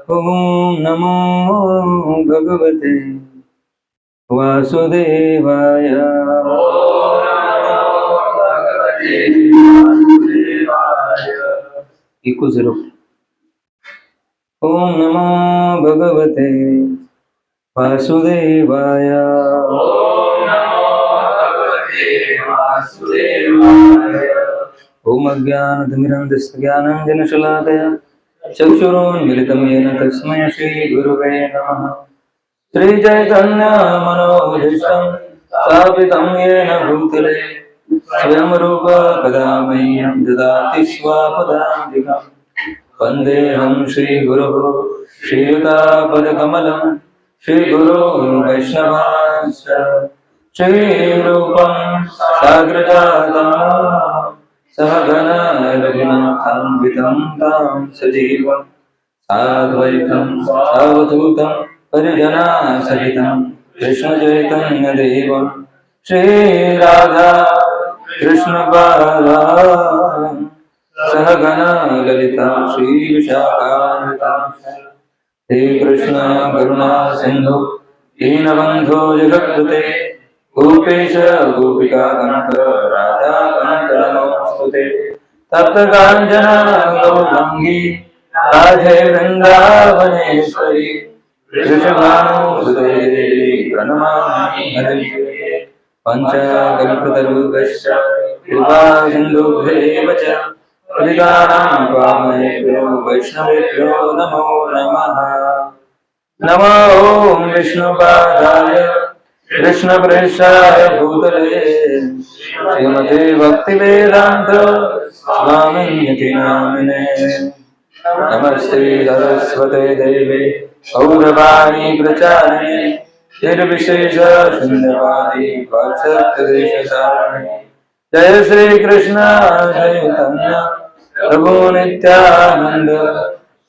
ओम नमो भगवते वासुदेवाय। Eco zero. ओम नमो भगवते वासुदेवाय। ओम अज्ञानतिमिरन्धस्य ज्ञानाञ्जनशलाकया चक्षुरुन्मिलितं येन तस्मै श्रीगुरुवे नमः। श्रीचैतन्यमनोभीष्टं स्थापितं येन भूतले स्वयं रूप कदा मह्यं ददाति स्वपदान्तिकम्। वन्देऽहं श्रीगुरुः श्रीयुतापदकमलं श्रीगुरो वैष्णवांश्च श्रीरूपं साग्रजातं सहगण रघुनाथान्वितं तं सजीवं साद्वैतं सावधूतं परिजनासहितं कृष्णचैतन्यदेवं श्रीराधा कृष्णबालां सहगण ललिता श्रीविशाखान्वितां हे कृष्ण करुणा सिन्धु दीनबन्धो जगत्कृते गोपेश गोपिकाकान्त राधाकान्त नमोऽस्तुते। तप्तकाञ्चन गौराङ्गी राधे वृन्दावनेश्वरी वृषभानुसुते देवी प्रणमामि हरिप्रिये। पञ्चकल्पतरुभ्यश्च कृपा सिन्धुभ्येव च पतितानां पावनेभ्यो वैष्णवेभ्यो नमो नमः। नमो ॐ विष्णुपादाय कृष्णप्रेष्ठाय भूतले श्रीमते भक्तिवेदान्त स्वामिनिति नामिने। नमस्ते सरस्वते देवे गौरवाणी प्रचारिणे निर्विशेष शून्यवादी वात्सल्यदेशसारिणे। जय श्री कृष्ण चैतन्य प्रभु नित्यानंद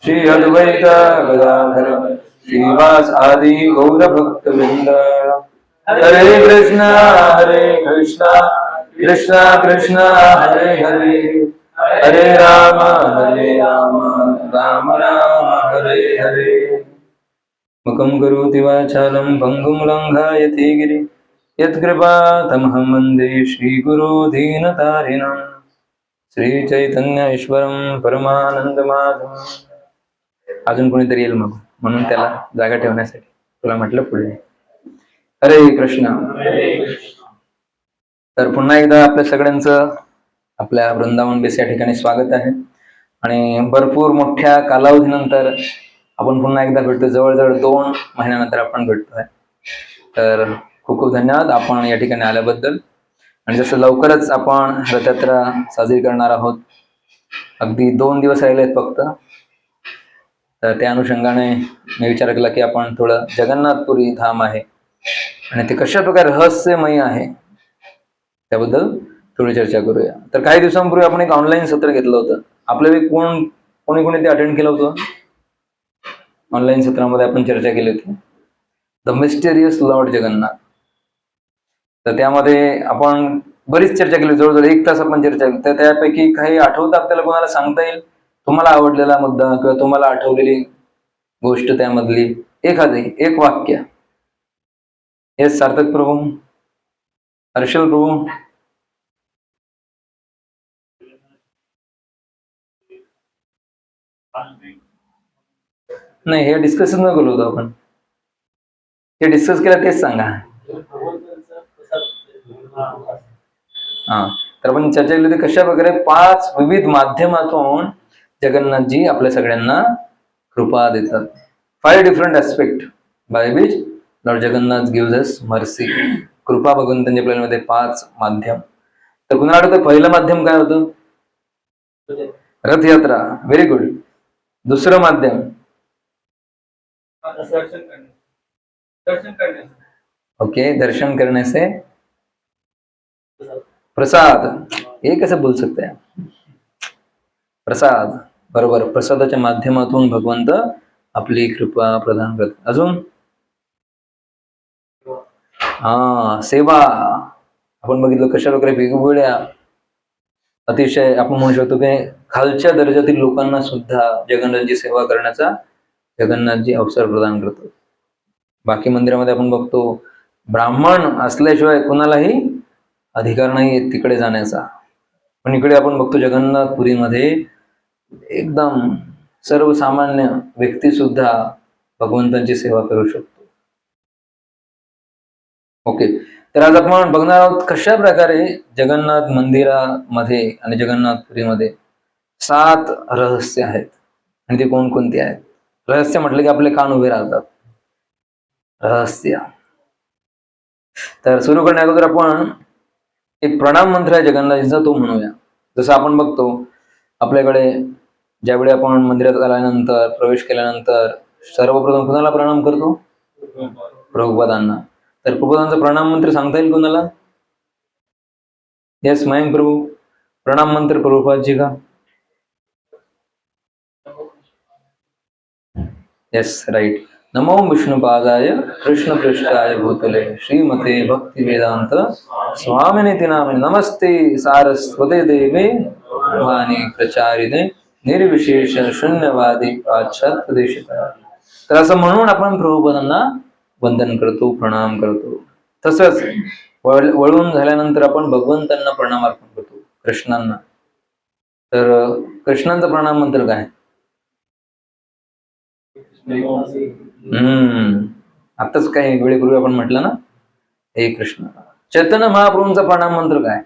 श्री अद्वैत गदाधर श्रीवास आदि गौर भक्त वृंद। हरे कृष्ण कृष्ण कृष्ण हरे हरे हरे राम राम राम हरे हरे। मुखं करोति वाचालं भङ्गुं लङ्घयति गिरिं यत्कृपातमहं वन्दे श्रीगुरो दीनतारिणं। श्रीचैतन्य ईश्वरं परमानंदमाधवं। अजून कोणीतरी येईल मग, म्हणून त्याला जागा ठेवण्यासाठी तुला म्हटलं पुढे. हरे कृष्ण. तर पुन्हा एकदा आपल्या सगळ्यांचं आपल्या वृंदावन बेस या ठिकाणी स्वागत आहे. आणि भरपूर मोठ्या कालावधीनंतर आपण पुन्हा एकदा भेटतो. जवळजवळ 2 महिन्यानंतर आपण भेटतोय. तर खूप खूप धन्यवाद आपण या ठिकाणी आल्याबद्दल. आणि जसं लवकरच आपण रथयात्रा साजरी करणार आहोत, अगदी 2 दिवस राहिले आहेत फक्त. तर त्या अनुषंगाने मी विचार केला की आपण थोडं जगन्नाथपुरी धाम आहे आणि ते कशा प्रकारे रहस्यमय आहे त्याबद्दल थोडी चर्चा करूया. तर काही दिवसांपूर्वी आपण एक ऑनलाईन सत्र घेतलं होतं. आपल्याला कोणी ते अटेंड केलं होतं? ऑनलाईन सत्रामध्ये आपण चर्चा केली होती द मिस्टेरियस लॉर्ड जगन्नाथ. तर त्यामध्ये आपण बरीच चर्चा केली, जवळजवळ 1 तास आपण चर्चा केली. तर त्यापैकी काही आठवतं आपल्याला कोणाला सांगता येईल? तुम्हाला आवडलेला मुद्दा किंवा तुम्हाला आठवलेली गोष्ट त्यामधली एखादी एक वाक्य. हे सार्थक प्रभू, हर्षल प्रभू. नाही, हे डिस्कस न केलं होतं आपण. हे डिस्कस केलं तेच सांगा. हा, तर आपण चर्चा केली होती कशा प्रकारे 5 विविध माध्यमातून जगन्नाथजी आपल्या सगळ्यांना कृपा देतात. 5 different aspect by which lord Jagannath gives us mercy. कृपा भगवंतांच्या आपल्यामध्ये 5 माध्यम. तर कुणाला आठवतं पहिलं माध्यम काय होतं? रथयात्रा. Very good. दुसरं माध्यम ओके, दर्शन करने से प्रसाद. हे कसं बोल सकते हैं? प्रसाद, बरोबर. प्रसादाच्या माध्यमातून भगवंत आपली कृपा प्रदान करतात. अजून सेवा. आपण बघितलं कशा प्रकारे वेगवेगळ्या अतिशय आपण म्हणू शकतो की खालच्या दर्जातील लोकांना सुद्धा जगन्नाथची सेवा करण्याचा जगन्नाथजी अवसर प्रदान करतात. बाकी मंदिरामध्ये आपण बघतो ब्राह्मण असल्याशिवाय कोणालाही अधिकार नाही तिकडे जाण्याचा, पण इकडे आपण बघतो जगन्नाथपुरीमध्ये एकदम सर्वसामान्य व्यक्ती सुद्धा भगवंतांची सेवा करू शकतो. ओके, तर आज आपण बघणार आहोत कशा प्रकारे जगन्नाथ मंदिरामध्ये आणि जगन्नाथपुरीमध्ये 7 रहस्य आहेत आणि ते कोणकोणते आहेत. रहस्य म्हटलं की आपले कान उभे राहतात. रहस्य. तर सुरू करण्या अगोदर आपण एक प्रणाम मंत्र आहे जगन्नाथजीचा, तो म्हणूया. जसं आपण बघतो आपल्याकडे ज्यावेळी आपण मंदिरात आल्यानंतर प्रवेश केल्यानंतर सर्वप्रथम कुणाला प्रणाम करतो? प्रभुपादांना. तर प्रभुपादांचा प्रणाम मंत्र सांगता येईल कोणाला? यस मयंक प्रभू, प्रणाम मंत्र प्रभुपादजी का? Yes right. नमो विष्णुपादाय कृष्णपृष्ठाय भूतले श्रीमते भक्ति वेदांत स्वामिनिति नामे नमस्ते सारस्वते देवे वाणी प्रचारिणे निर्विशेष शून्यवादी पाश्चात्य देशिका. तर असं म्हणून आपण प्रभुपादांना वंदन करतो, प्रणाम करतो. तसंच वळून झाल्यानंतर आपण भगवंतांना प्रणाम अर्पण करतो, कृष्णांना. तर कृष्णांचा प्रणाम मंत्र काय? आताच काही वेळेपूर्वी आपण म्हटलं ना, हे कृष्ण. चैतन्य महाप्रभूंचा प्रणाम मंत्र काय?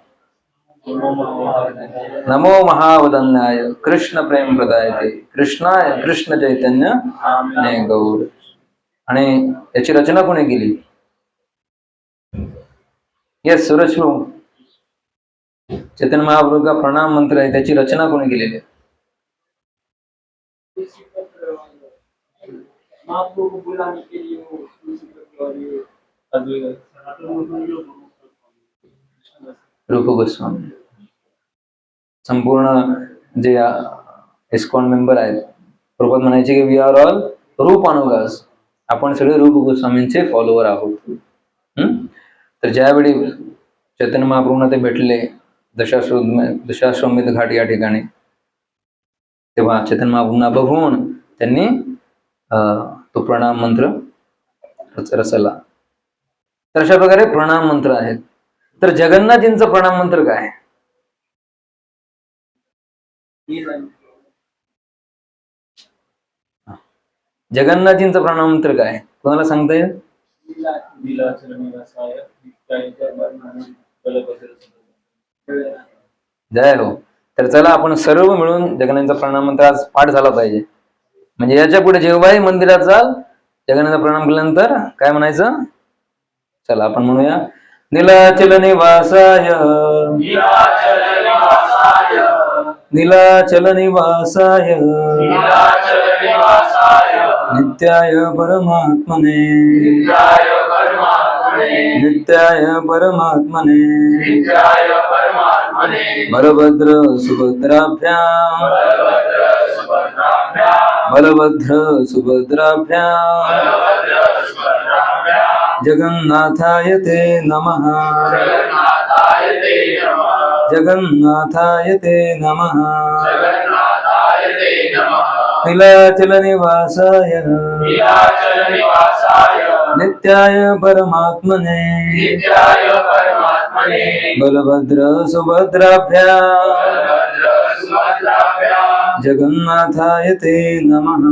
नमो महावदन्याय कृष्ण प्रेम प्रदायते कृष्णाय कृष्ण चैतन्य ने गौर. आणि याची रचना कोणी केली? येस सूरज प्रभू. चैतन्य महाप्रभू का प्रणाम मंत्र आहे, त्याची रचना कोणी केलेली आहे? रूप गोस्वामी. संपूर्ण जे इस्कॉन मेंबर आहेत, प्रभुपाद म्हणायचे की वी आर ऑल रूप अनुगास. आपण सगळे रूप गोस्वामींचे फॉलोवर आहोत. तर ज्यावेळी चैतन्य महाप्रभूंना ते भेटले दशाश्वमेध घाट या ठिकाणी, तेव्हा चैतन्य महाप्रभूंना बघून त्यांनी तो प्रणाम मंत्र रचला. तर अशा प्रकारे प्रणाम मंत्र आहेत. तर जगन्नाथजींचा प्रणाम मंत्र काय? जगन्नाथजींचा प्रणाम मंत्र काय कोणाला सांगता येईल? जय हो. तर चला आपण सर्व मिळून जगन्नाथचा प्रणाम मंत्र आज पाठ झाला पाहिजे. म्हणजे याच्या पुढे जेव्हाही मंदिरात जाल, जगन्नाथचा प्रणाम केल्यानंतर काय म्हणायचं? चला आपण म्हणूया. नीलाचल निवासाय नीलाचल निवासाय नित्याय परमात्मने नित्याय परमात्मने बलभद्र सुभद्राभ्याम बलभद्र सुभद्राभ्याम जगन्नाथाय ते नमः जगन्नाथाय ते नमः नीलाचल निवासाय नित्याय परमात्मने बलभद्र सुभद्राभ्याम जगन्नाथाय ते नमः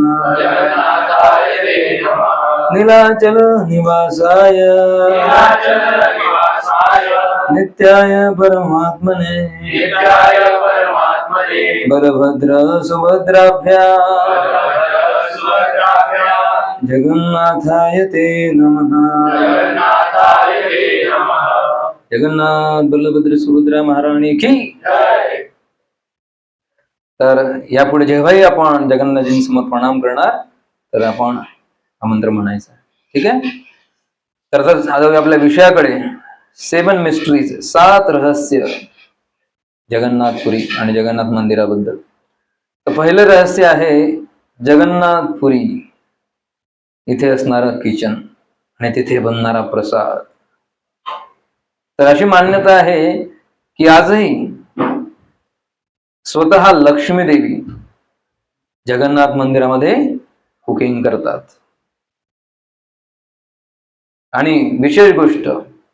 नीलाचल निवासाय नित्याय परमात्मने बलभद्र सुभद्राभ्याम जगन्नाथाय ते नमः जगन्नाथ बलभद्र सुभद्रा महाराणी की. तर यापुढे जेव्हाही आपण जगन्नाथजींसमोर प्रणाम करणार तर आपण हा मंत्र म्हणायचा. ठीक आहे. तर आता आपल्या विषयाकडे 7 मिस्ट्रीज, 7 रहस्य जगन्नाथपुरी आणि जगन्नाथ मंदिराबद्दल. तर पहिलं रहस्य आहे जगन्नाथपुरी इथे असणारं किचन आणि तिथे बनणारा प्रसाद. तर अशी मान्यता आहे की आजही स्वतः लक्ष्मी देवी जगन्नाथ मंदिरामध्ये कुकिंग करतात. आणि विशेष गोष्ट,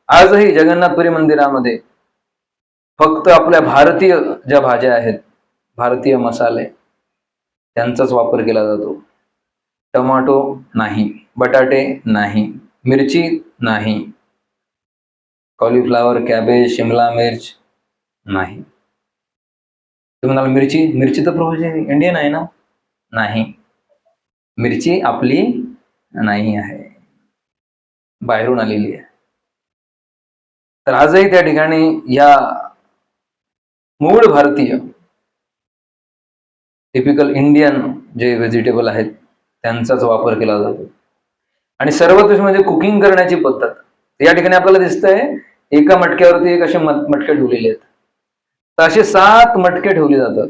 आजही जगन्नाथपुरी मंदिरामध्ये फक्त आपल्या भारतीय ज्या भाज्या आहेत, भारतीय मसाले, त्यांचाच वापर केला जातो. टमाटो नाही, बटाटे नाही, मिरची नाही, कॉलीफ्लावर, कॅबेज, शिमला मिर्च नाही. तुम्ही म्हणाल मिरची तर इंडियन आहे ना? नाही, मिरची आपली नाही आहे, बाहेरून आलेली आहे. तर आजही त्या ठिकाणी या मूळ भारतीय टिपिकल इंडियन जे व्हेजिटेबल आहेत त्यांचाच वापर केला जातो. आणि सर्वोत्कृष्ट म्हणजे कुकिंग करण्याची पद्धत. या ठिकाणी आपल्याला दिसतंय एका मटक्यावरती एक असे मटके ठेवलेले आहेत. तर असे 7 मटके ठेवले जातात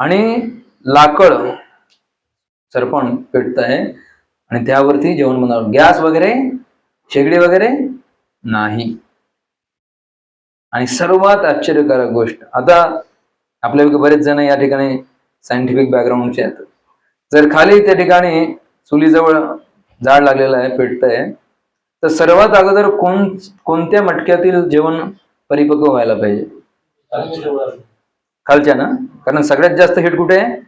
आणि लाकड सरपण पेटत आहे आणि त्यावरती जेवण बनवलं. गॅस वगैरे, शेगडी वगैरे नाही. आणि सर्वात आश्चर्यकारक गोष्ट, आता आपल्यापैकी बरेच जण या ठिकाणी सायंटिफिक बॅकग्राऊंडचे आहेत. जर खाली त्या ठिकाणी चुलीजवळ जाळ लागलेलं आहे, पेटतंय, तर सर्वात अगोदर कोणत्या मटक्यातील जेवण परिपक्व व्हायला पाहिजे? खालच्या ना, कारण सगळ्यात जास्त हिट कुठे आहे?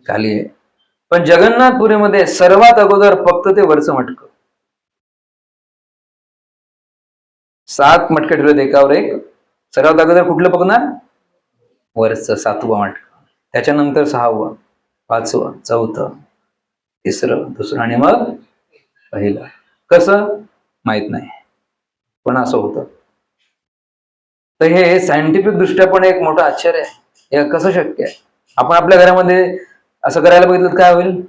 खाली आहे. पण जगन्नाथपुरीमध्ये सर्वात अगोदर फक्त ते वरचं मटक. 7 मटके ठेवलेत एकावर एक. सर्वात अगोदर कुठलं बघणार? वरचं 7वं मटक. त्याच्यानंतर 6वं, 5वं, 4थं, 3रं, 2रं आणि मग पहिलं. कसं माहित नाही, पण असं होतं. तर हे सायंटिफिक दृष्ट्या पण एक मोठं आश्चर्य आहे. हे कसं शक्य आहे? आपण आपल्या घरामध्ये असं करायला बघितलं काय होईल?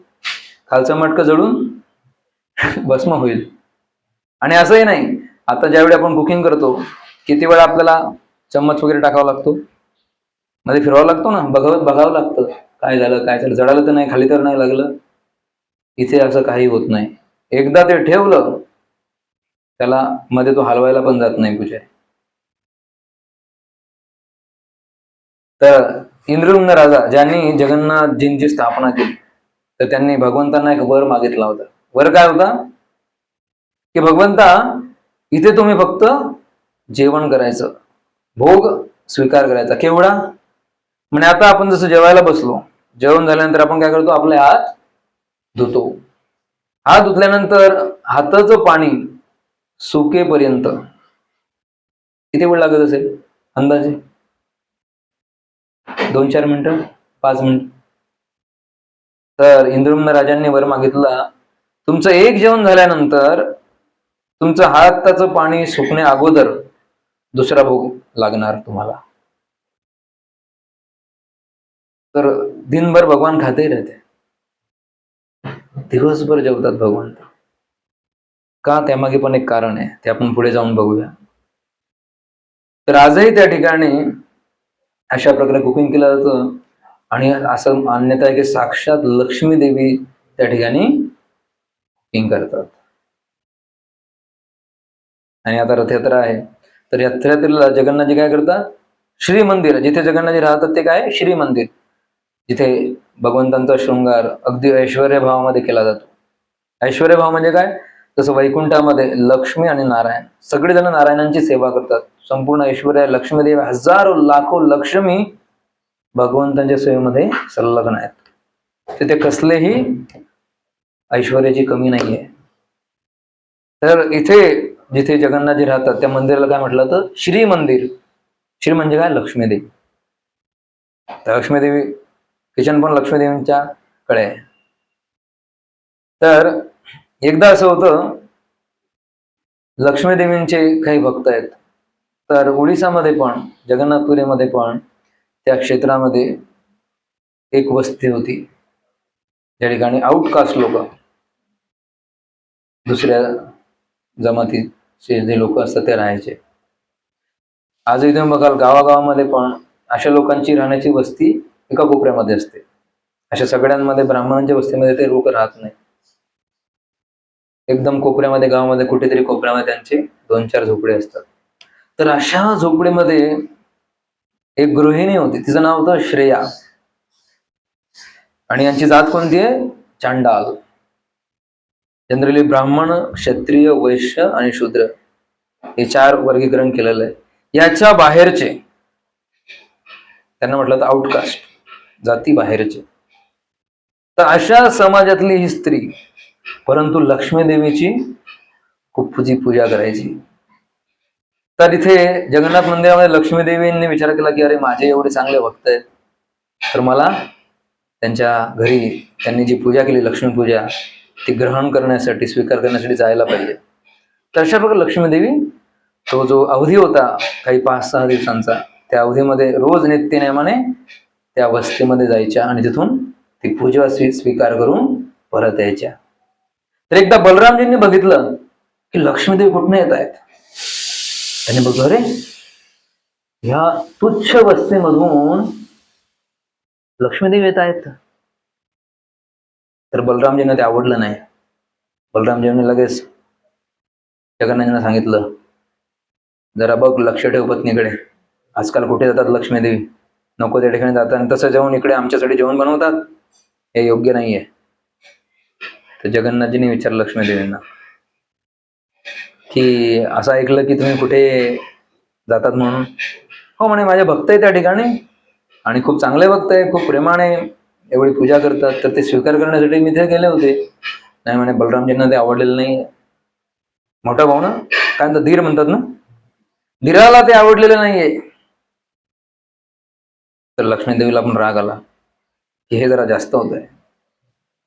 खालचं मटकं जळून भस्म होईल. आणि असंही नाही, आता ज्यावेळी आपण कुकिंग करतो किती वेळा आपल्याला चम्मच वगैरे टाकावा लागतो, मध्ये फिरवावं लागतो ना, बघावं लागतं काय झालं, काय झालं, जळालं तर नाही, खाली तर नाही लागलं. इथे असं काही होत नाही. एकदा ते ठेवलं त्याला मध्ये तो हलवायला पण जात नाही पुजारी. तर इंद्रद्युम्न राजा ज्यांनी जगन्नाथजींची स्थापना केली, तर त्यांनी भगवंतांना एक वर मागितला होता. वर काय होता? की भगवंता, इथे तुम्ही फक्त जेवण करायचं, भोग स्वीकार करायचा. केवढा? म्हणजे आता आपण जसं जेवायला बसलो, जेवण झाल्यानंतर आपण काय करतो? आपले हात धुतो. हात धुतल्यानंतर हाताचं पाणी सुकेपर्यंत किती वेळ लागत असेल अंदाजे? 2-4 मिनिटं, 5 मिनिट. तर इंद्रद्युम्न राजांनी वर मागितला, तुमचं एक जेवण झाल्यानंतर तुमचं हाताचं पाणी सुकणे अगोदर दुसरा भोग लागणार तुम्हाला. तर दिनभर भगवान खाते राहते, दिवसभर जेवतात भगवान. का? त्यामागे पण एक कारण आहे, ते आपण पुढे जाऊन बघूया. तर आजही त्या ठिकाणी अशा प्रकारे कुकिंग केलं जातं. आणि असं मान्यता आहे की साक्षात लक्ष्मी देवी त्या ठिकाणी कुकिंग करतात. आणि आता रथयात्रा आहे, तर यात्रेला जगन्नाथजी काय करतात? श्री मंदिर, जिथे जगन्नाथजी राहतात ते काय? श्री मंदिर, जिथे भगवंतांचा शृंगार अगदी ऐश्वर्य भावामध्ये केला जातो. ऐश्वर्य भाव म्हणजे काय? जसं वैकुंठामध्ये लक्ष्मी आणि नारायण सगळेजण नारायणांची सेवा करतात. संपूर्ण ऐश्वर्य लक्ष्मीदेवी, हजारो लाखो लक्ष्मी भगवंतांच्या सेवेमध्ये संलग्न आहेत. तिथे कसलेही ऐश्वर्याची कमी नाहीये. तर इथे जिथे जगन्नाथजी राहतात त्या मंदिराला काय म्हटलं तर श्री मंदिर. श्री म्हणजे काय? लक्ष्मीदेवी. लक्ष्मीदेवी किचन पण लक्ष्मीदेवींच्या कडे आहे. तर एकदा असं होतं, लक्ष्मीदेवींचे काही भक्त आहेत, तर ओडिसामध्ये पण जगन्नाथपुरीमध्ये पण त्या क्षेत्रामध्ये एक वस्ती होती, त्या ठिकाणी आउटकास्ट लोक, दुसऱ्या जमातीचे जे लोक असतात ते राहायचे. आजही तुम्ही बघाल गावागावामध्ये पण अशा लोकांची राहण्याची वस्ती एका कोपऱ्यामध्ये असते. अशा सगळ्यांमध्ये ब्राह्मणांच्या वस्तीमध्ये ते लोक राहत नाही. एकदम कोपऱ्यामध्ये, गावामध्ये कुठेतरी कोपऱ्यामध्ये त्यांचे 2-4 झोपडे असतात. तर अशा झोपडीमध्ये एक गृहिणी होती, तिचं नाव होतं श्रेया. आणि यांची जात कोणती आहे? चांडाल. जनरली ब्राह्मण, क्षत्रिय, वैश्य आणि शूद्र हे 4 वर्गीकरण केलेलं आहे. याच्या बाहेरचे त्यांना म्हटलं तर आउटकास्ट, जाती बाहेरचे. तर अशा समाजातली ही स्त्री परंतु लक्ष्मी देवीची खूप पूजा करायची. तर इथे जगन्नाथ मंदिरामध्ये लक्ष्मी देवींनी विचार केला की अरे माझे एवढे चांगले भक्त आहेत, तर मला त्यांच्या घरी त्यांनी जी पूजा केली लक्ष्मी पूजा ती ग्रहण करण्यासाठी, स्वीकार करण्यासाठी जायला पाहिजे. तर अशा प्रकारे लक्ष्मी देवी तो जो अवधी होता काही 5-6 दिवसांचा, त्या अवधीमध्ये रोज नित्यनेमाने त्या वस्तीमध्ये जायच्या आणि तिथून ती पूजा स्वीकार करून परत यायच्या. तर एकदा बलरामजींनी बघितलं की लक्ष्मीदेवी कुठनं येत आहेत. त्यांनी बघलं अरे ह्या तुच्छ वस्तीमधून लक्ष्मीदेवी येत आहेत. तर बलरामजींना ते आवडलं नाही. बलरामजींनी लगेच जगन्नाथांना सांगितलं, जरा बघ, लक्ष ठेव पत्नीकडे. आजकाल कुठे जातात लक्ष्मीदेवी, नको त्या ठिकाणी जातात आणि तसं जेवण इकडे आमच्यासाठी जेवण बनवतात, हे योग्य नाहीये. तर जगन्नाथजींनी विचारलं लक्ष्मीदेवींना की असं ऐकलं की तुम्ही कुठे जातात म्हणून. हो म्हणे, माझे भक्त आहे त्या ठिकाणी आणि खूप चांगले भक्त आहे, खूप प्रेमाने एवढी पूजा करतात, तर ते स्वीकार करण्यासाठी मी तिथे गेले होते. नाही म्हणे, बलरामजींना ते आवडलेलं नाही. मोठा भाऊ ना, काय म्हणतात, धीर म्हणतात ना, धीराला ते आवडलेलं नाहीये. तर लक्ष्मीदेवीला पण राग आला की हे जरा जास्त होत आहे.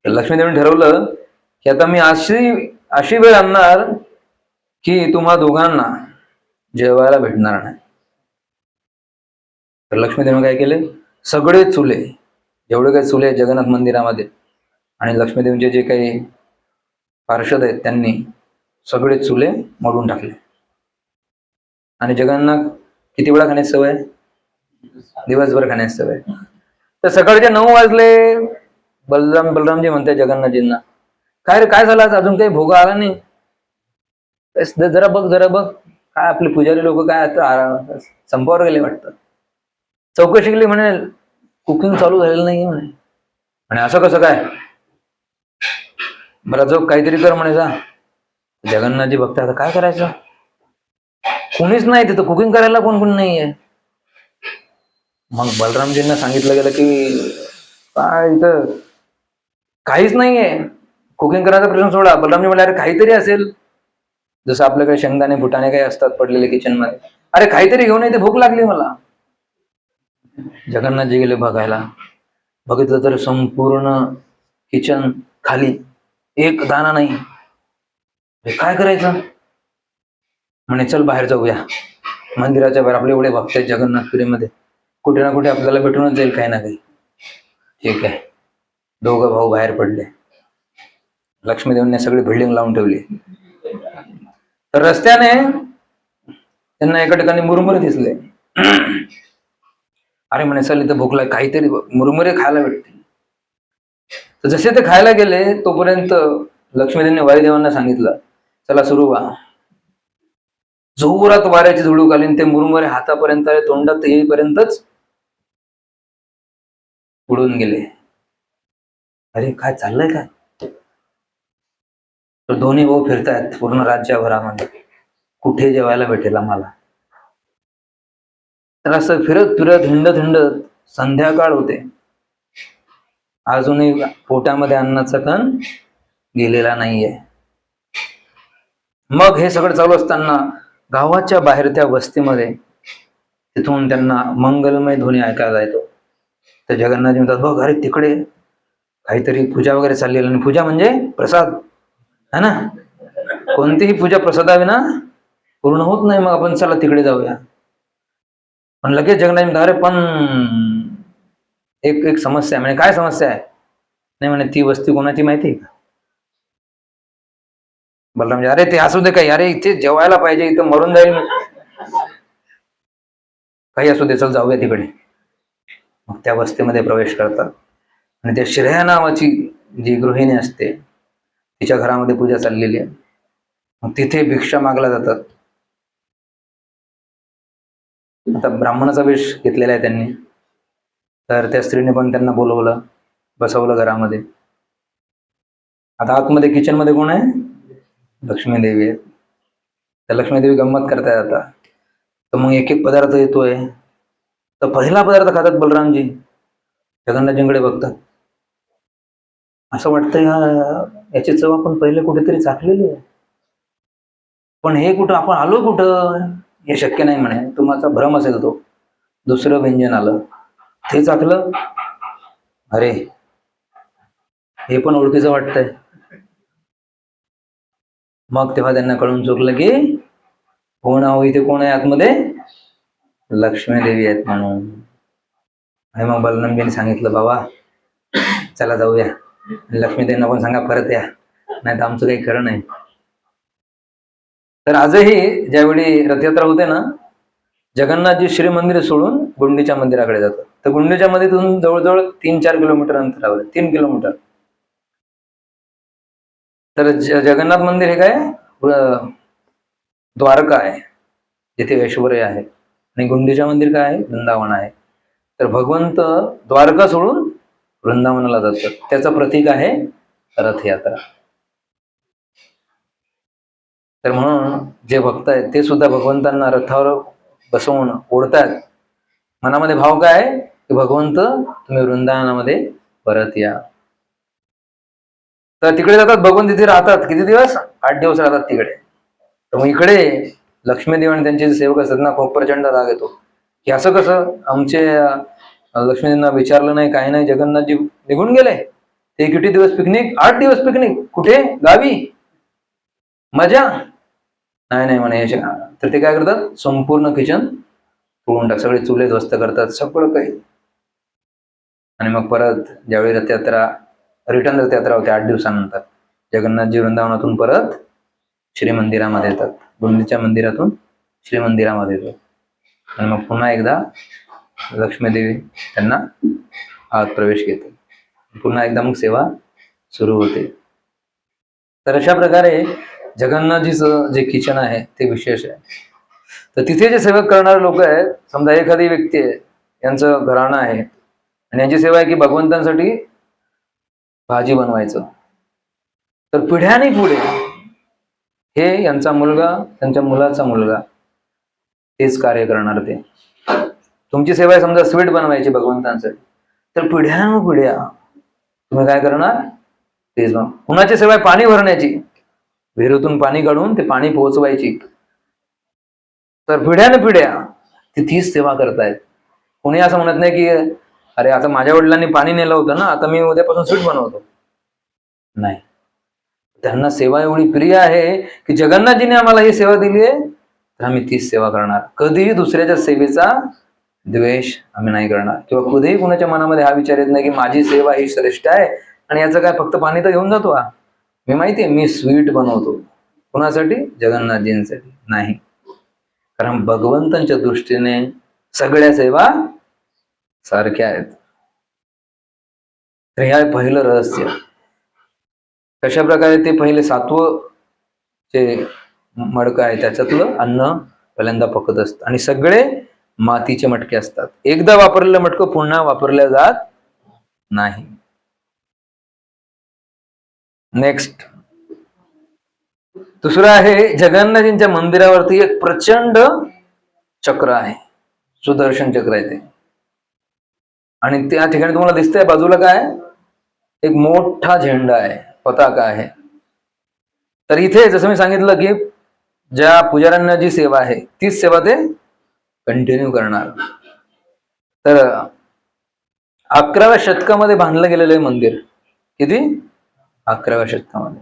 तर लक्ष्मीदेवीने ठरवलं की आता मी अशी वेळ आणणार की तुम्हा दोघांना जेवायला भेटणार नाही. तर लक्ष्मीदेवीने काय केले, सगळे चुले, जेवढे काही चुले जगन्नाथ मंदिरामध्ये आणि लक्ष्मीदेवींचे जे काही पार्षद आहेत त्यांनी सगळे चुले मोडून टाकले. आणि जगन्नाथ किती वेळा खाण्याची सवय? दिवसभर खाण्याची सवय. तर सकाळचे 9 वाजले. बलरामजी म्हणते जगन्नाथजींना, काय रे, काय झालं, अजून काही भोग आला नाही? जरा बघ काय आपले पुजारी लोक काय आता संपावर गेले वाटतं. चौकशी केली, म्हणे कुकिंग चालू झालेलं नाही म्हणे. आणि असं कसं काय? बरं जो काहीतरी कर म्हणे जा. जगन्नाथजी बघता, आता काय करायचं, कोणीच नाही तिथं, कुकिंग करायला कोण नाहीये. मग बलरामजींना सांगितलं गेलं की काय इथं काहीच नाहीये, कुकिंग करायचा प्रश्न सोडा. बलरामजी म्हणाले अरे काहीतरी असेल, जसं आपल्याकडे शेंगदाणे फुटाणे काही असतात पडलेले किचन मध्ये, अरे काहीतरी घेऊन येते, भूक लागली मला. जगन्नाथजी गेले बघायला. बघितलं तर संपूर्ण किचन खाली, एक दाणा नाही. काय करायचं? म्हणे चल बाहेर जाऊया, मंदिराच्या बाहेर आपले एवढे भक्त आहेत जगन्नाथपुरीमध्ये, कुठे ना कुठे आपल्याला भेटूनच जाईल काही ना काही. ठीक आहे, दोघं भाऊ बाहेर पडले. लक्ष्मीदेवीने सगळी बिल्डिंग लावून ठेवली. तर रस्त्याने त्यांना एका ठिकाणी मुरमुरे दिसले. अरे म्हणे चल, इथं भूक लागली, काहीतरी मुरमुरे खायला भेटते. तर जसे ते खायला गेले तोपर्यंत लक्ष्मीदेवीने वायुदेवांना सांगितलं, चला सुरू व्हा. जोरात वाऱ्याची झुळूक आली, ते मुरमुरे हातापर्यंत, तोंडात येईपर्यंतच उडून गेले. अरे काय चाललंय काय? तर दोन्ही भाऊ फिरतायत पूर्ण राज्यभरामध्ये, कुठे जेवायला भेटेल आम्हाला. तर असं फिरत फिरत हिंडत संध्याकाळ होते, अजूनही पोटामध्ये अन्नाचा कण गेलेला नाहीये. मग हे सगळं चालू असताना गावाच्या बाहेर त्या वस्तीमध्ये तिथून त्यांना मंगलमय ध्वनी ऐकायला येतो. तर जगन्नाथजी म्हणतात, बघ अरे तिकडे काहीतरी पूजा वगैरे चाललेली, आणि पूजा म्हणजे प्रसाद है ना, कोणतीही पूजा प्रसादाविना पूर्ण होत नाही. मग आपण चला तिकडे जाऊया. पण लगेच जगन्नाथ म्हणतात, अरे पण एक समस्या आहे. म्हणजे काय समस्या आहे? नाही म्हणे, ती वस्ती कोणाची माहिती आहे का? बलराम, अरे ते असू दे काही, अरे इथे जेवायला पाहिजे, इथं मरून जाईल काही असू दे, चल जाऊया तिकडे. मग त्या वस्तीमध्ये प्रवेश करतात आणि त्या श्रेया नावाची जी गृहिणी असते तिच्या घरामध्ये पूजा चाललेली आहे. मग तिथे भिक्षा मागला जातात. आता ब्राह्मणाचा वेश घेतलेला आहे त्यांनी. तर त्या स्त्रीने पण त्यांना बोलवलं. बसवलं घरामध्ये. आता आतमध्ये किचन मध्ये कोण आहे? लक्ष्मी देवी आहे. त्या लक्ष्मी देवी गंमत करताय आता. तर मग एक एक पदार्थ येतोय. तर पहिला पदार्थ खातात बलरामजी, जगन्नाथजींकडे बघतात. असं वाटतं याची चव आपण पहिले कुठेतरी चाखलेली आहे, पण हे कुठं आपण आलो कुठं? हे शक्य नाही म्हणे. तुमचा भ्रम असेल तो. दुसरं व्यंजन आलं, ते चाखलं. अरे हे पण ओळखीचं वाटतंय. मग तेव्हा त्यांना कळून चुकलं की कोण हो इथे, कोण आहे आतमध्ये? लक्ष्मी देवी आहेत म्हणून. आणि मग बलरामजींनी सांगितलं, बाबा चला जाऊया. लक्ष्मी देवींना पण सांगा परत या, नाही तर आमचं काही खरं नाही. तर आजही ज्यावेळी रथयात्रा होते ना, जगन्नाथजी श्री मंदिर सोडून गुंडीच्या मंदिराकडे जातात. तर गुंडीच्या मंदिरातून जवळजवळ 3-4 किलोमीटर अंतरावर, 3 किलोमीटर. तर जगन्नाथ मंदिर हे काय द्वारका आहे, जिथे ऐश्वर्य आहे. आणि गुंडीच्या मंदिर काय आहे? वृंदावन आहे. तर भगवंत द्वारका सोडून वृंदावनाला जातात. त्याचं प्रतीक आहे रथयात्रा. तर म्हणून जे भक्त आहेत ते सुद्धा भगवंतांना रथावर बसवून ओढतात. मनामध्ये भाव काय आहे की भगवंत तुम्ही वृंदावनामध्ये परत या. तर तिकडे जातात. भगवंत तिथे राहतात. किती दिवस? 8 दिवस राहतात तिकडे. तर मग इकडे लक्ष्मीदेव आणि त्यांचे सेवक असतात ना, खूप प्रचंड राग येतो की असं कसं, आमचे लक्ष्मीदेवींना विचारलं नाही, काही नाही, जगन्नाथजी निघून गेले. ते किती दिवस पिकनिक? 8 दिवस पिकनिक. कुठे? गावी. मजा नाही नाही म्हणे. तर ते काय करतात? संपूर्ण किचन तोडून टाक, सगळे चुले ध्वस्त करतात, सगळं काही. आणि मग परत ज्यावेळी रथयात्रा, रिटर्न रथयात्रा होते 8 दिवसानंतर, जगन्नाथजी वृंदावनातून परत श्री मंदिरामध्ये येतात. गुंडीच्या मंदिरातून श्री मंदिरामध्ये येतात. आणि मग पुन्हा एकदा लक्ष्मीदेवी त्यांना आत प्रवेश घेते. पुन्हा एकदा मग सेवा सुरू होते. तर अशा प्रकारे जगन्नाथजीचं जे किचन आहे ते विशेष आहे. तर तिथे जे सेवा करणारे लोक आहेत, समजा एखादी व्यक्ती आहे, यांचं घराणं आहे आणि यांची सेवा आहे की भगवंतांसाठी भाजी बनवायचं. तर पिढ्याने पुढे हे यांचा मुलगा, त्यांच्या मुलाचा मुलगा तेच कार्य करणार. ते तुमची सेवा आहे समजा स्वीट बनवायची भगवंतांसाठी, तर पिढ्या तुम्ही काय करणार? तेच बनव. कुणाची सेवा आहे? पाणी भरण्याची, विहिरीतून पाणी काढून ते पाणी पोहोचवायची. तर पिढ्या ती तीच सेवा करतायत. कोणी असं म्हणत नाही की अरे आता माझ्या वडिलांनी पाणी नेलं होतं ना, आता मी उद्यापासून स्वीट बनवतो. नाही, त्यांना सेवा एवढी प्रिय आहे की जगन्नाथजीने आम्हाला ही सेवा दिली आहे, तर आम्ही तीच सेवा करणार. कधीही दुसऱ्याच्या सेवेचा द्वेष आम्ही नाही करणार, किंवा कधीही कुणाच्या मनामध्ये हा विचार येत नाही की माझी सेवा ही श्रेष्ठ आहे आणि याचं काय फक्त पाणी तर घेऊन जातो हा. मी माहितीये मी स्वीट बनवतो. कुणासाठी? जगन्नाथजींसाठी. नाही, कारण भगवंतांच्या दृष्टीने सगळ्या सेवा सारख्या आहेत. तर हे आहे पहिलं रहस्य. कशा प्रकारे? ते पहिले 7वं जे मडकं आहे त्याच्यातलं अन्न पहिल्यांदा पकत असतं आणि सगळे मातीचे मटके असतात. एकदा वापरलेलं मटकं पुन्हा वापरलं जात नाही. नेक्स्ट दुसरं आहे, जगन्नाथजींच्या मंदिरावरती एक प्रचंड चक्र आहे, सुदर्शन चक्र आहे ते. आणि त्या ठिकाणी तुम्हाला दिसतंय बाजूला काय? एक मोठा झेंडा आहे, पताका आहे. तर इथे जसं मी सांगितलं की ज्या पुजाऱ्यांना जी सेवा आहे तीच सेवा ते कंटिन्यू करणार. तर 11व्या शतकामध्ये बांधलं गेलेलं आहे मंदिर. किती? 11व्या शतकामध्ये.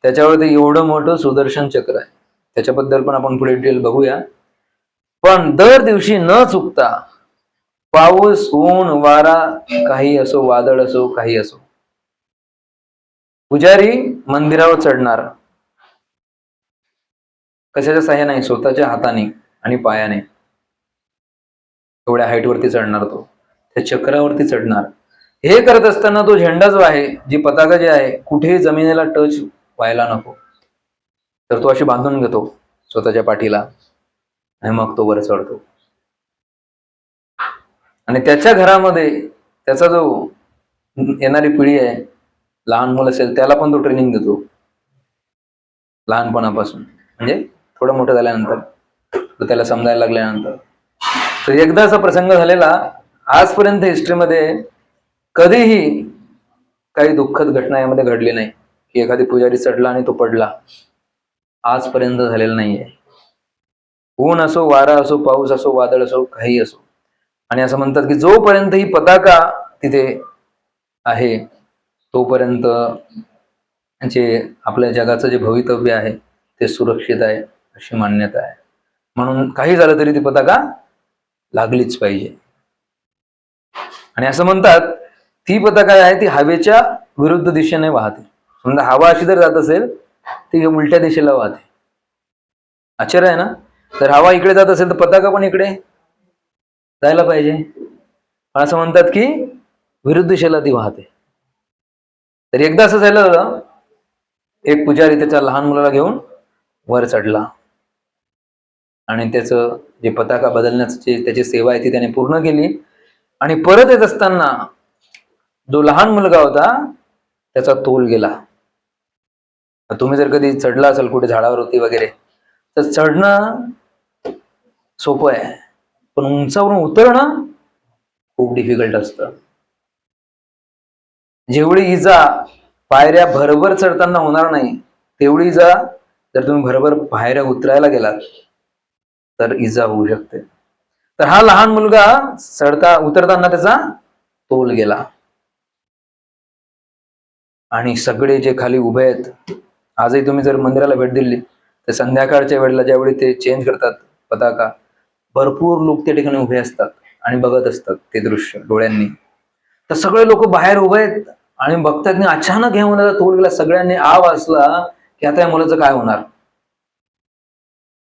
त्याच्यावरती एवढं मोठं सुदर्शन चक्र आहे. त्याच्याबद्दल पण आपण पुढे डिटेल बघूया. पण दर दिवशी न चुकता, पाऊस, ऊन, वारा, काही असो, वादळ असो, काही असो, पुजारी मंदिरावर चढणार. कशाच्या साह्या नाही, स्वतःच्या हाताने आणि पायाने. एवढ्या हाईट वरती चढणार तो, त्या चक्रावरती चढणार. हे करत असताना तो झेंडा जो आहे, जी पताका जी आहे, कुठेही जमिनीला टच व्हायला नको. तर तो अशी बांधून घेतो स्वतःच्या पाठीला आणि मग तो वर चढतो. आणि त्याच्या घरामध्ये त्याचा जो येणारी पिढी आहे, लहान मुलं असेल त्याला पण तो ट्रेनिंग देतो लहानपणापासून, म्हणजे थोडं मोठं झाल्यानंतर, तर त्याला समजायला लागल्यानंतर. तर एकदा असा प्रसंग झालेला, आजपर्यंत हिस्ट्रीमध्ये कधीही काही दुःखद घटना यामध्ये घडली नाही की एखादी पुजारी चढला आणि तो पडला. आजपर्यंत झालेलं नाहीये. ऊन असो, वारा असो, पाऊस असो, वादळ असो, काही असो. आणि असं म्हणतात की जोपर्यंत ही पताका तिथे आहे तोपर्यंत जे आपल्या जगाचं जे भवितव्य आहे ते सुरक्षित आहे अशी मान्यता आहे. म्हणून काही झालं तरी ती पताका लागलीच पाहिजे. आणि असं म्हणतात ती पताका आहे ती हवेच्या विरुद्ध दिशेने वाहते. समजा हवा अशी जर जात असेल ती उलट्या दिशेला वाहते. आश्चर्य आहे ना. तर हवा इकडे जात असेल तर पताका पण इकडे जायला पाहिजे. असं म्हणतात की विरुद्ध दिशेला ती वाहते. तर एकदा असं झालं, एक पुजारी त्याच्या लहान मुलाला घेऊन वर चढला आणि त्याचं जे पताका बदलण्याची त्याची सेवा आहे ती त्याने पूर्ण केली. आणि परत येत असताना जो लहान मुलगा होता त्याचा तोल गेला. तुम्ही जर कधी चढला असाल कुठे झाडावरती वगैरे तर चढणं सोपं आहे, पण उंचावरून उतरणं खूप डिफिकल्ट असतं. जेवढी इजा पायऱ्या भरभर चढताना होणार नाही तेवढी इजा जर तुम्ही भरभर पायऱ्या उतरायला गेलात तर इजा होऊ शकते. तर हा लहान मुलगा उतरताना त्याचा तोल गेला आणि सगळे जे खाली उभे आहेत, आजही तुम्ही जर मंदिराला भेट दिली तर संध्याकाळच्या वेळेला ज्यावेळी ते चेंज करतात पताका, भरपूर लोक त्या ठिकाणी उभे असतात आणि बघत असतात ते दृश्य डोळ्यांनी. तर सगळे लोक बाहेर उभे आहेत आणि बघतात नाही, अचानक ह्या मुलाचा तोल गेला. सगळ्यांनी आ वाचला की आता या मुलाचं काय होणार,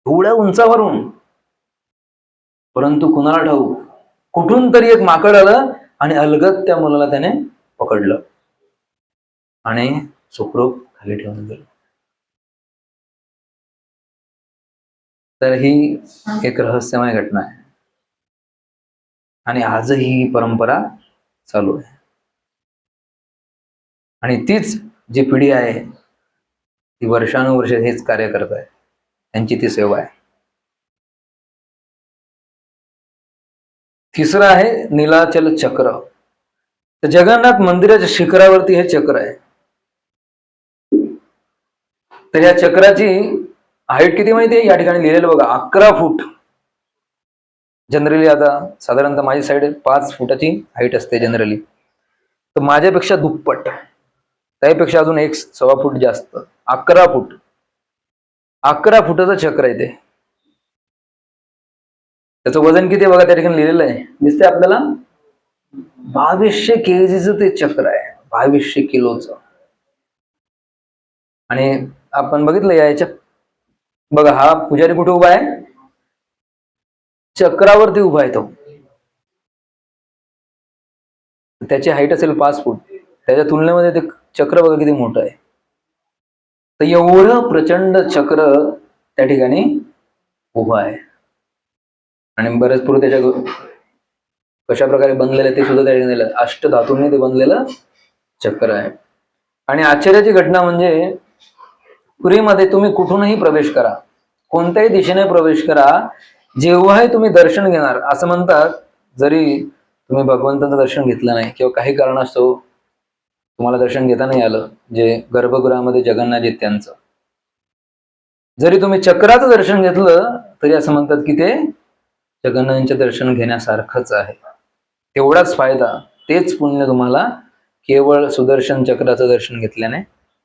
एवढ्या उंचावरून. परंतु कुणाला ठाऊक कुठून तरी एक माकड आलं आणि अलगद त्या मुलाला त्याने पकडलं आणि सुखरूप खाली ठेवून गेलं. तर ही एक रहस्यमय घटना आहे आणि आजही ही परंपरा चालू आहे. आणि तीच जी पिढी आहे ती वर्षानुवर्ष हेच कार्य करत आहे, त्यांची ती सेवा आहे. तिसरं आहे नीलाचल चक्र. तर जगन्नाथ मंदिराच्या शिखरावरती हे चक्र आहे. तर या चक्राची हाईट किती माहिती आहे? या ठिकाणी लिहिलेलं बघा, 11 फूट. जनरली आता साधारणतः माझी साईड 5 फुटाची हाईट असते जनरली, तर माझ्यापेक्षा दुप्पट, त्यापेक्षा अजून 1.25 फूट जास्त, 11 फूट. 11 फुटाचं चक्र आहे ते. त्याचं वजन किती बघा त्या ठिकाणी लिहिलेलं आहे, दिसते आपल्याला? 2200 केजीचं ते चक्र आहे, 2200 किलोचं. आणि आपण बघितलं याच्या बघा, हा पुजारी कुठे उभा आहे? चक्रावरती उभा आहे तो. त्याची हाईट असेल 5 फूट, त्याच्या तुलनेमध्ये ते चक्र बघा किती मोठं आहे. तर एवढं प्रचंड चक्र त्या ठिकाणी उभं आहे. आणि बरेच पूर्वी त्याच्या कशा प्रकारे बनलेलं ते सुद्धा त्या ठिकाणी अष्टधातूंनी ते बनलेलं चक्र आहे. आणि आश्चर्याची घटना म्हणजे पुरीमध्ये तुम्ही कुठूनही प्रवेश करा, कोणत्याही दिशेने प्रवेश करा, जेव्हाही तुम्ही दर्शन घेणार, असं म्हणतात जरी तुम्ही भगवंताचं दर्शन घेतलं नाही किंवा काही कारणास्तव तुम्हाला दर्शन घेता नाही आलं, जे गर्भगृहामध्ये जगन्नाथ आहेत त्यांचं, जरी तुम्ही चक्राचं दर्शन घेतलं तरी असं म्हणतात की ते जगन्नाथांचे दर्शन घेण्यासारखंच आहे. तेवढाच फायदा, तेच पुण्य तुम्हाला केवळ सुदर्शन चक्राचं दर्शन घेतल्याने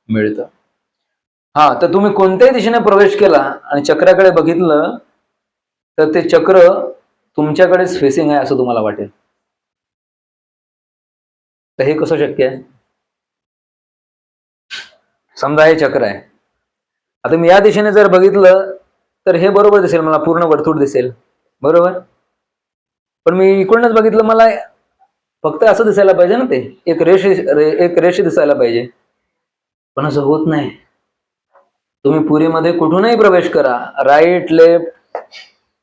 मिळतं. हा, तर तुम्ही कोणत्याही दिशेने प्रवेश केला आणि चक्राकडे बघितलं तर ते चक्र तुमच्याकडेच फेसिंग आहे असं तुम्हाला वाटेल. तर हे कसं शक्य आहे? समजा हे चक्र आहे, आता मी या दिशेने जर बघितलं तर हे बरोबर दिसेल, मला पूर्ण वर्तुळ दिसेल, बरोबर. पण मी इकडूनच बघितलं, मला फक्त असं दिसायला पाहिजे ना, ते एक रेष दिसायला पाहिजे, पण असं होत नाही. तुम्ही पुरीमध्ये कुठूनही प्रवेश करा, राईट लेफ्ट,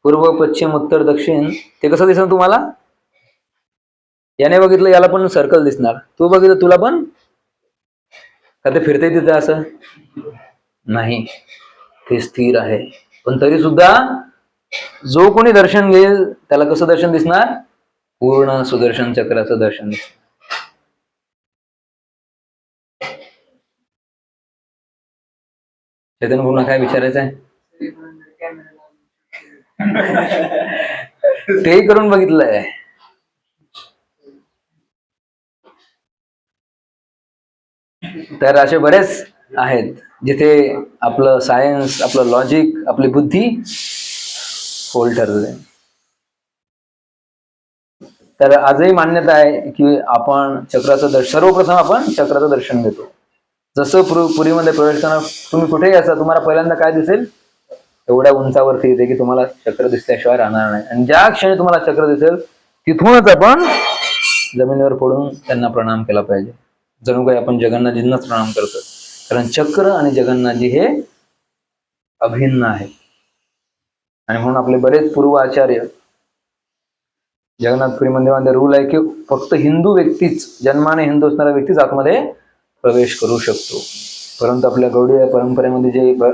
पूर्व पश्चिम उत्तर दक्षिण, ते कसं दिसेल तुम्हाला? याने बघितलं याला पण सर्कल दिसणार, तू बघितलं तुला पण का ते फिरते तिथे असं नाही, ते स्थिर आहे. पण तरी सुद्धा जो कोणी दर्शन घेईल त्याला कसं दर्शन दिसणार? पूर्ण सुदर्शन चक्राचं दर्शन दिसणार. चैतन्य पूर्ण काय विचारायचं आहे? तेही करून बघितलंय. तर असे बरेच आहेत जिथे आपलं सायन्स, आपलं लॉजिक, आपली बुद्धी फोल ठरले. तर आजही मान्यता आहे की आपण चक्राचं सर्वप्रथम आपण चक्राचं दर्शन घेतो. जसं पुरीमध्ये प्रवेश करणार, तुम्ही कुठेही असा तुम्हाला पहिल्यांदा काय दिसेल? एवढ्या उंचावरती येते की तुम्हाला चक्र दिसल्याशिवाय राहणार नाही. आणि ज्या क्षणी तुम्हाला चक्र दिसेल तिथूनच आपण जमिनीवर पडून त्यांना प्रणाम केला पाहिजे. जणू काही आपण जगन्नाथजींनाच प्रणाम करतो. कारण चक्र आणि जगन्नाथजी हे अभिन्न आहे. आणि म्हणून आपले बरेच पूर्व आचार्य, जगन्नाथपुरी मंदिरामध्ये रूल आहे की फक्त हिंदू व्यक्तीच, जन्माने हिंदू असणारा व्यक्तीच आतमध्ये प्रवेश करू शकतो. परंतु आपल्या गौडीय परंपरेमध्ये जे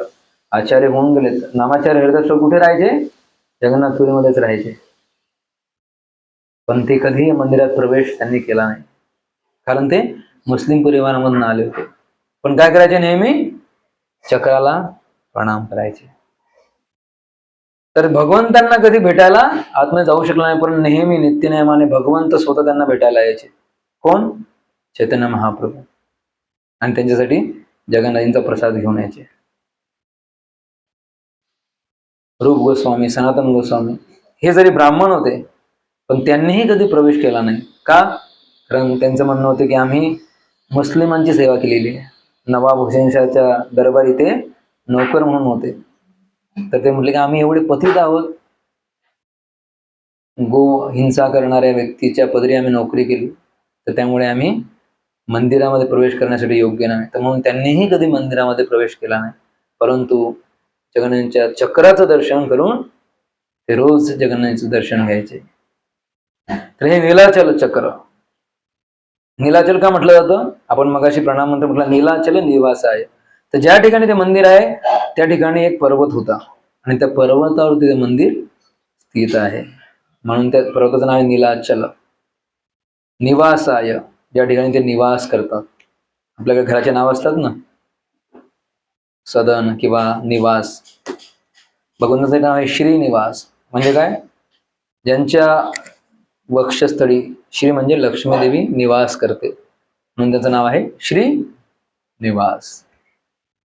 आचार्य होऊन गेले, नामाचार्य हरिदास कुठे राहायचे? जगन्नाथपुरीमध्येच राहायचे. पण ते कधीही मंदिरात प्रवेश त्यांनी केला नाही, कारण ते मुस्लिम परिवारामधून आले होते. पण काय करायचे? नेहमी चक्राला प्रणाम करायचे. तर भगवंतांना कधी भेटायला आतमध्ये जाऊ शकला नाही, पण नेहमी नित्यनेमाने भगवंत स्वतः त्यांना भेटायला यायचे. कोण? चैतन्य महाप्रभू. आणि त्यांच्यासाठी जगन्नाथांचा प्रसाद घेऊन यायचे. रूप गोस्वामी, सनातन गोस्वामी हे जरी ब्राह्मण होते पण त्यांनीही कधी प्रवेश केला नाही. का? कारण त्यांचं म्हणणं होतं की आम्ही मुस्लिमांची सेवा केलेली आहे. नवाब हुसेनशाहच्या दरबारी ते नौकर म्हणून होते. तर ते म्हटले की आम्ही एवढे पतित आहोत, गो हिंसा करणाऱ्या व्यक्तीच्या पदरी आम्ही नोकरी केली, तर त्यामुळे आम्ही मंदिरामध्ये प्रवेश करण्यासाठी योग्य नाही. तर म्हणून त्यांनीही कधी मंदिरामध्ये प्रवेश केला नाही. परंतु जगन्नाथांच्या चक्राचं दर्शन करून ते रोज जगन्नाथांचं दर्शन घ्यायचे. तर हे नीलाचल चक्र, नीलाचल का म्हटलं जातं? आपण मगाशी प्रणाम मंत्र म्हटलं, नीलाचल निवास आहे. तर ज्या ठिकाणी ते मंदिर आहे त्या ठिकाणी एक पर्वत होता आणि त्या पर्वतावरती ते मंदिर स्थित आहे. म्हणून त्या पर्वताचं नाव आहे नीलाचल. निवासाय, ज्या ठिकाणी ते निवास करतात. आपल्याकडे घराचे नाव असतात ना, सदन किंवा निवास. भगवंताचं नाव आहे श्रीनिवास. म्हणजे काय? ज्यांच्या वक्षस्थळी श्री म्हणजे लक्ष्मी देवी निवास करते, म्हणून त्याचं नाव आहे श्री निवास.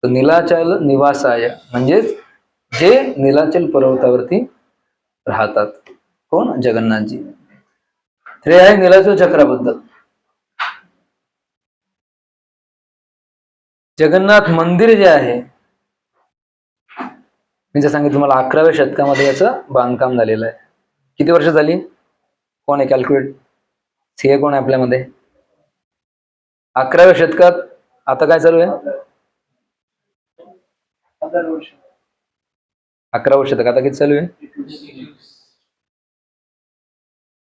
तर नीलाचल निवासाय म्हणजेच जे नीलाचल पर्वतावरती राहतात. कोण? जगन्नाथजी. तर हे आहे नीलाचल चक्राबद्दल. जगन्नाथ मंदिर जे आहे, मी जे सांगितलं तुम्हाला 11व्या शतकामध्ये याचं बांधकाम झालेलं आहे. किती वर्ष झाली? कोण आहे कॅल्क्युलेट? सीए कोण आहे आपल्यामध्ये? 11व्या शतकात. आता काय चालू आहे? 11वं शतक. आता किती चालू आहे?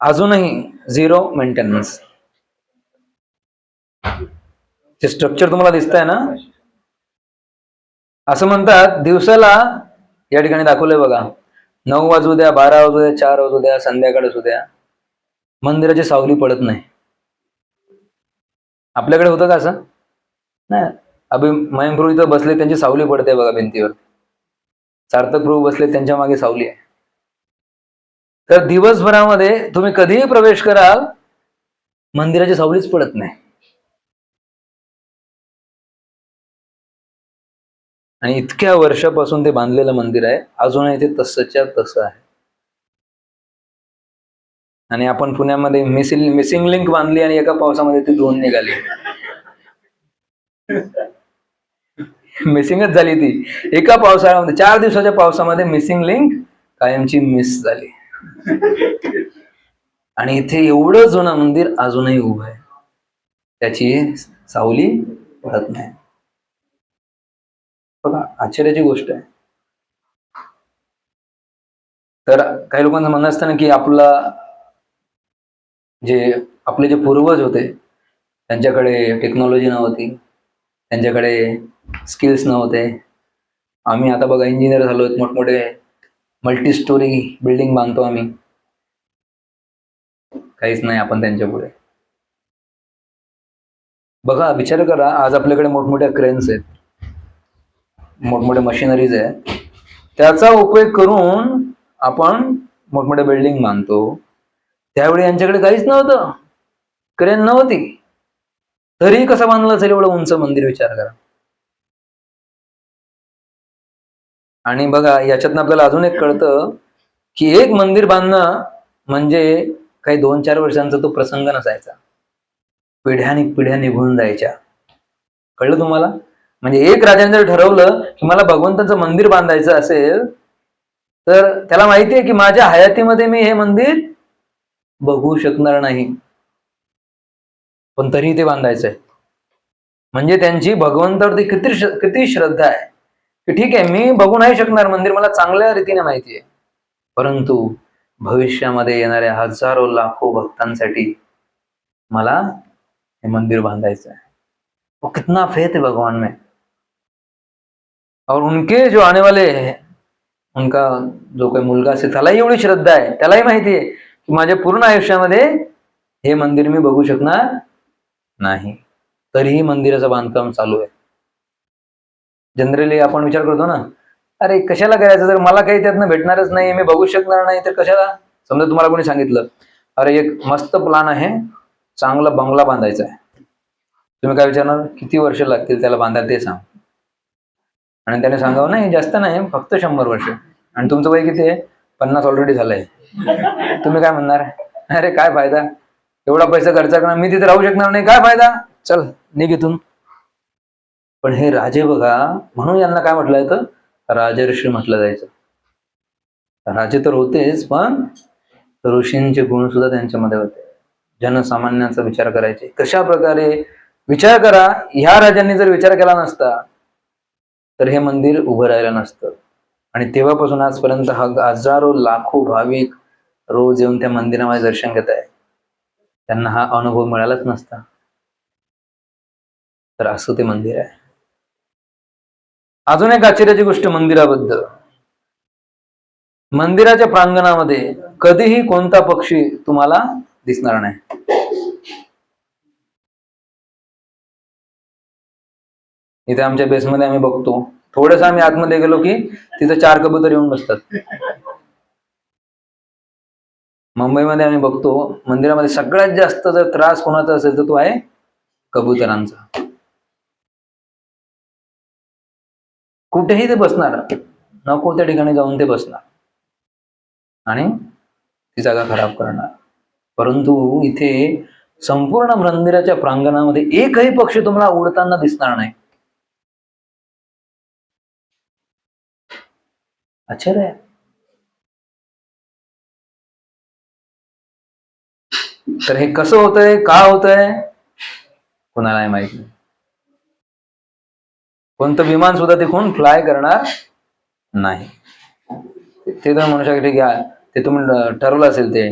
अजूनही झिरो मेंटेनन्स. ते स्ट्रक्चर तुम्हाला दिसत आहे ना, असं म्हणतात दिवसाला या ठिकाणी दाखवलंय बघा, 9 वाजू द्या, 12 वाजू द्या, 4 वाजू द्या, संध्याकाळ असू द्या, मंदिराची सावली पडत नाही. आपल्याकडे होतं का असं? नाही. मयंक प्रभू इथं बसले, त्यांची सावली पडते बघा भिंतीवर. सार्थक प्रभू बसले, त्यांच्या मागे सावली आहे. तर दिवसभरामध्ये तुम्ही कधीही प्रवेश कराल, मंदिराची सावलीच पडत नाही. आणि इतक्या वर्षापासून ते बांधलेलं मंदिर आहे, अजूनही ते तसंच्या तसं आहे. आणि आपण पुण्यामध्ये मिसिंग लिंक बांधली आणि एका पावसामध्ये ती 2 निघाली. मिसिंगच झाली ती एका पावसाळ्यामध्ये. 4 दिवसाच्या पावसामध्ये मिसिंग लिंक कायमची मिस झाली. आणि इथे एवढं जुनं मंदिर अजूनही उभं आहे, त्याची सावली पडत नाही. बघा, आश्चर्याची गोष्ट आहे. तर काही लोकांचं म्हणणं असतं ना की आपला जे आपले जे पूर्वज होते त्यांच्याकडे टेक्नॉलॉजी नव्हती, त्यांच्याकडे स्किल्स नव्हते. आम्ही आता बघा इंजिनियर झालो, मोठमोठे मल्टी स्टोरी बिल्डिंग बांधतो आम्ही. काहीच नाही आपण त्यांच्या पुढे. बघा, विचार करा, आज आपल्याकडे मोठमोठ्या क्रेन्स आहेत, मोठमोठ्या मशिनरीज आहेत, त्याचा उपयोग करून आपण मोठमोठ्या बिल्डिंग बांधतो. त्यावेळी यांच्याकडे काहीच नव्हतं, क्रेन नव्हती, तरी कसं बांधलं असेल एवढं उंच मंदिर, विचार करा. आणि बघा, याच्यातनं आपल्याला अजून एक कळतं की एक मंदिर बांधणं म्हणजे काही 2-4 वर्षांचा तो प्रसंग नसायचा, पिढ्यानी पिढ्या निघून जायच्या. कळलं तुम्हाला? म्हणजे एक राजाने जर ठरवलं की मला भगवंताचं मंदिर बांधायचं असेल, तर त्याला माहिती आहे की माझ्या हयातीमध्ये मी हे मंदिर बघू शकणार नाही, पण तरीही ते बांधायचंय. म्हणजे त्यांची भगवंतावरती किती श्रद्धा आहे की ठीक आहे, मी बघू नाही शकणार मंदिर, मला चांगल्या रीतीने माहिती आहे, परंतु भविष्यामध्ये येणाऱ्या हजारो लाखो भक्तांसाठी मला हे मंदिर बांधायचं है. वो कितना फेथ है भगवान में, और उनके जो आने वाले है, उनका जो काही मुलगा असेल त्यालाही एवढी श्रद्धा आहे, त्यालाही माहिती आहे की माझ्या पूर्ण आयुष्यामध्ये हे मंदिर मी बघू शकणार नाही, तरीही मंदिराचं बांधकाम चालू आहे. जनरली आपण विचार करतो ना, अरे कशाला करायचं, जर मला काही त्यातनं भेटणारच नाही, मी बघू शकणार नाही, तर कशाला. समजा तुम्हाला कोणी सांगितलं, अरे एक मस्त प्लान आहे, चांगला बंगला बांधायचा आहे, तुम्ही काय विचारणार, किती वर्ष लागतील त्याला बांधायला ते सांग. आणि त्याने सांगावं, नाही जास्त नाही, फक्त 100 वर्ष. आणि तुमचं वय किती आहे, 50 ऑलरेडी झालंय. तुम्ही काय म्हणणार, अरे काय फायदा, एवढा पैसा खर्च करणार, मी तिथे राहू शकणार नाही, काय फायदा, चल निघ इथून. पण हे राजे बघा, म्हणून यांना काय म्हटलं जातं, राजर्षी म्हटलं जायचं. राजे तर होतेच, पण ऋषींचे गुण सुद्धा त्यांच्यामध्ये होते. जनसामान्यांचा विचार करायचे. कशा प्रकारे, विचार करा, ह्या राजांनी जर विचार केला नसता तर हे मंदिर उभं राहिलं नसतं. आणि तेव्हापासून आजपर्यंत हजारो लाखो भाविक रोज येऊन त्या मंदिरामध्ये दर्शन घेत आहे, त्यांना हा अनुभव मिळालाच नसता. तर असं ते मंदिर आहे. अजून एक आश्चर्याची गोष्ट मंदिराबद्दल, मंदिराच्या प्रांगणामध्ये कधीही कोणता पक्षी तुम्हाला दिसणार नाही. इथे आमच्या बेसमध्ये आम्ही बघतो, थोडस आम्ही आतमध्ये गेलो की तिथे 4 कबूतर येऊन बसतात. मुंबईमध्ये आम्ही बघतो, मंदिरामध्ये सगळ्यात जास्त जर त्रास कोणाचा असेल तर तो आहे कबुतरांचा. कुठेही ते बसणार, नको त्या ठिकाणी जाऊन ते बसणार आणि ती जागा खराब करणार. परंतु इथे संपूर्ण मंदिराच्या प्रांगणामध्ये एकही पक्षी तुम्हाला उडताना दिसणार नाही. आश्चर्य आहे. तर हे कसं होतंय, का होतंय, कोणालाही माहित नाही. कोणतं विमान सुद्धा तिथून फ्लाय करणार नाही. ते तर म्हणू शकते की ते तुम्ही ठरवलं असेल, ते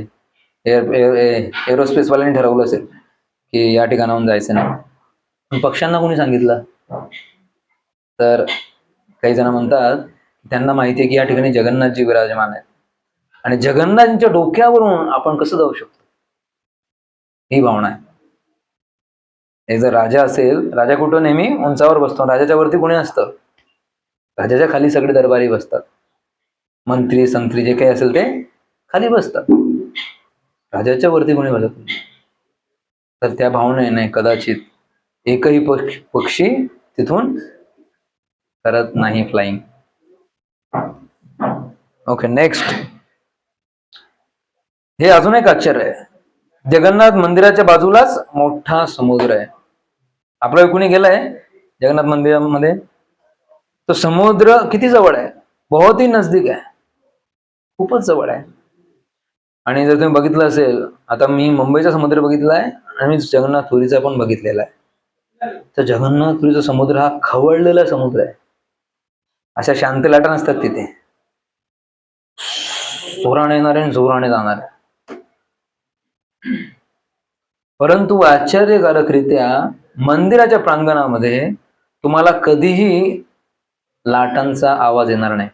एरोस्पेस वाल्यांनी ठरवलं असेल की या ठिकाणाहून जायचं नाही. पण पक्ष्यांना कोणी सांगितलं? तर काही जण म्हणतात त्यांना माहिती आहे की या ठिकाणी जगन्नाथजी विराजमान आहेत, आणि जगन्नाथांच्या डोक्यावरून आपण कसं जाऊ शकतो, ही भावना आहे. एक जर राजा असेल, राजा कुठं नेहमी उंचावर बसतो, राजाच्या वरती कोणी असतं, राजाच्या खाली सगळे दरबारी बसतात, मंत्री संत्री जे काही असेल ते खाली बसतात, राजाच्या वरती कोणी बसत नाही. तर त्या भावनेने कदाचित एकही पक्षी तिथून करत नाही फ्लाइंग. Okay, next. हे अजून एक आश्चर्य आहे. जगन्नाथ मंदिराच्या बाजूलाच मोठा समुद्र आहे. आपल्या कुणी गेलाय जगन्नाथ मंदिरामध्ये? तो समुद्र किती जवळ आहे, बहुत ही नजदीक आहे, खूपच जवळ आहे. आणि जर तुम्ही बघितलं असेल, आता मी मुंबईचा समुद्र बघितलाय आणि मी जगन्नाथपुरीचा पण बघितलेला आहे. तर जगन्नाथपुरीचा समुद्र हा खवळलेला समुद्र आहे. अशा शांत लाटा नसतात तिथे, जोराने येणारे आणि जोराने जाणारे. परंतु आश्चर्यकारकरित्या मंदिराच्या प्रांगणामध्ये तुम्हाला कधीही लाटांचा आवाज येणार नाही.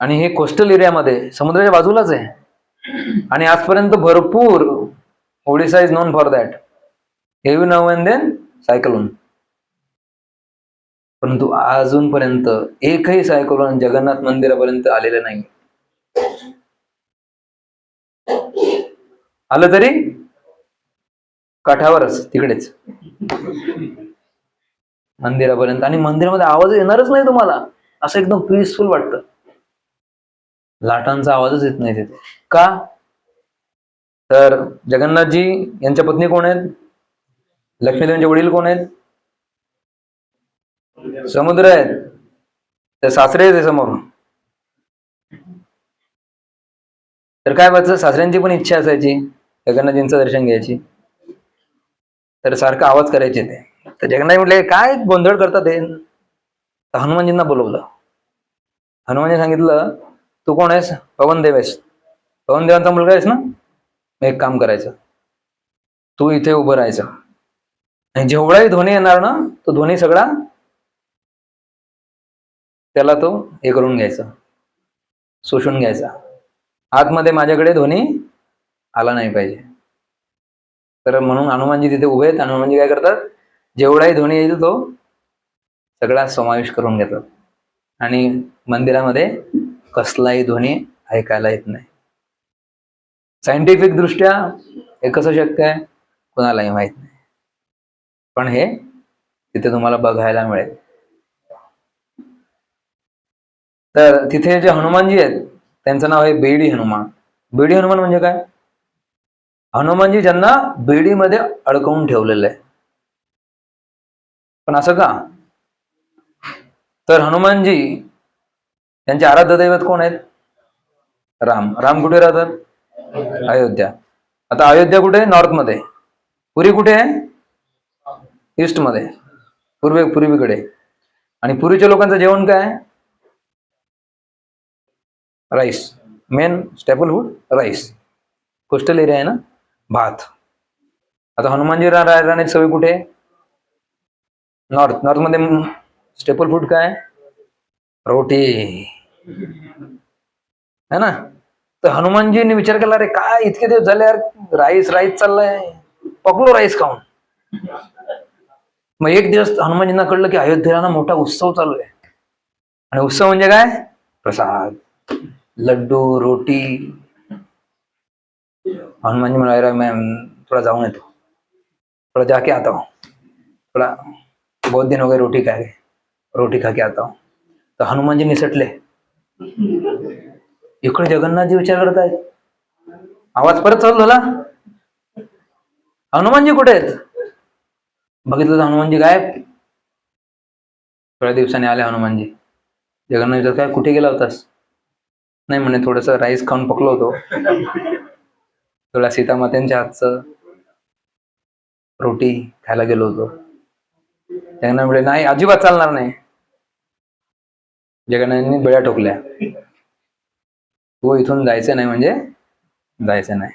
आणि हे कोस्टल एरियामध्ये समुद्राच्या बाजूलाच आहे. आणि आजपर्यंत भरपूर, Odisha is known for that, heavy नाव अँड देन सायक्लोन. परंतु अजूनपर्यंत एकही सायक्लोन जगन्नाथ मंदिरापर्यंत आलेलं नाही. आलं तरी काठावरच, तिकडेच मंदिरापर्यंत. आणि मंदिरामध्ये आवाज येणारच नाही तुम्हाला, असं एकदम पीसफुल वाटतं. लाटांचा आवाजच येत नाही तिथे. का? तर जगन्नाथजी यांच्या पत्नी कोण आहेत? लक्ष्मीदेवींचे वडील कोण आहेत? समुद्र आहेत. ते सासरे आहेत समोर. तर काय व्हायचं, सासऱ्यांची पण इच्छा असायची जगन्नाथजींचं दर्शन घ्यायची. तर सारखा आवाज करायचे ते. तर जगन्नाथ म्हटले काय गोंधळ करतात हे. तर हनुमानजींना बोलवलं. हनुमानजी सांगितलं तू कोण आहेस? पवनदेव आहेस. पवनदेवांचा मुलगा आहेस ना? मग एक काम करायचं, तू इथे उभं राहायचं आणि जेवढाही ध्वनी येणार ना, तो ध्वनी सगळा त्याला तो हे करून घ्यायचा, शोषून घ्यायचा. आतमध्ये माझ्याकडे ध्वनी आला नाही पाहिजे. तर म्हणून हनुमानजी तिथे उभे आहेत. हनुमानजी काय करतात, जेवढाही ध्वनी येईल तो सगळा समावेश करून घेतात आणि मंदिरामध्ये कसलाही ध्वनी ऐकायला येत नाही. सायंटिफिक दृष्ट्या हे कसं शक्य आहे कोणालाही माहित नाही, पण हे तिथे तुम्हाला बघायला मिळेल. तर तिथे जे हनुमानजी आहेत त्यांचं नाव आहे बेडी हनुमान. बेडी हनुमान म्हणजे काय? हनुमानजी ज्यांना बेडीमध्ये अडकवून ठेवलेलं आहे. पण असं का? तर हनुमानजी त्यांचे आराध्य दैवत कोण आहेत? राम. राम कुठे राहतात? अयोध्या. आता अयोध्या कुठे? नॉर्थ मध्ये. पुरी कुठे आहे? ईस्ट मध्ये, पूर्वीकडे. आणि पुरीच्या लोकांचं जेवण काय? Rice. Main staple food rice. Coastal area आहे ना, भात. आता हनुमानजी राहण्याची सवय कुठे? नॉर्थ मध्ये. स्टेपल फूड काय? रोटी है ना. तर हनुमानजींनी विचार केला, अरे काय इतके दिवस झाले यार राईस चाललाय, पकडलो राईस खाऊन. मग एक दिवस हनुमानजींना कळलं की अयोध्येला ना मोठा उत्सव चालू आहे. आणि उत्सव म्हणजे काय? प्रसाद, लड्डू, रोटी. हनुमानजी म्हणाले मैं थोड़ा जाऊन येतो, थोड़ा जाके आता हूँ, थोड़ा बहुत दिन हो गए रोटी खा के आता हूँ. तर हनुमानजी निसटले. इकडे जगन्नाथजी विचार करत आहेत. आवाज परत चालू झाला. हनुमानजी कुठे आहेत? बघितलं तर हनुमानजी गायब. थोड्या दिवसांनी आले हनुमानजी. जगन्नाथ विचार काय कुठे गेला होतास? नाही म्हणे थोडस राईस खाऊन पकलो होतो, थोडा सीतामात्यांच्या हातचं रोटी खायला गेलो होतो. जगन्नाथ म्हणे नाही अजिबात चालणार नाही. जगन्नाथांनी बेड्या ठोकल्या, तू इथून जायचं नाही म्हणजे जायचं नाही.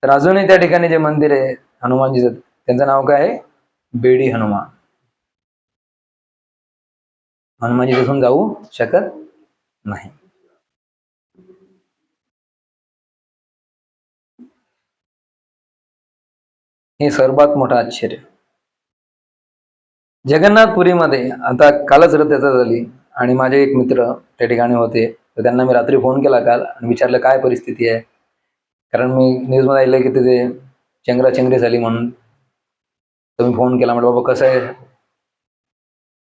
तर अजूनही त्या ठिकाणी जे मंदिर आहे हनुमानजीचं, त्यांचं नाव काय आहे? बेडी हनुमान. हनुमानजी तिथून जाऊ शकत नाही. हे सर्वात मोठं आश्चर्य. जगन्नाथपुरीमध्ये आता कालच रथयात्रा झाली आणि माझे एक मित्र त्या ठिकाणी होते. तर त्यांना मी रात्री फोन केला काल आणि विचारलं काय परिस्थिती आहे, कारण मी न्यूजमध्ये ऐकलं की तिथे चेंगराचेंगरी झाली म्हणून. तर मी फोन केला, म्हटलं बाबा कसं आहे,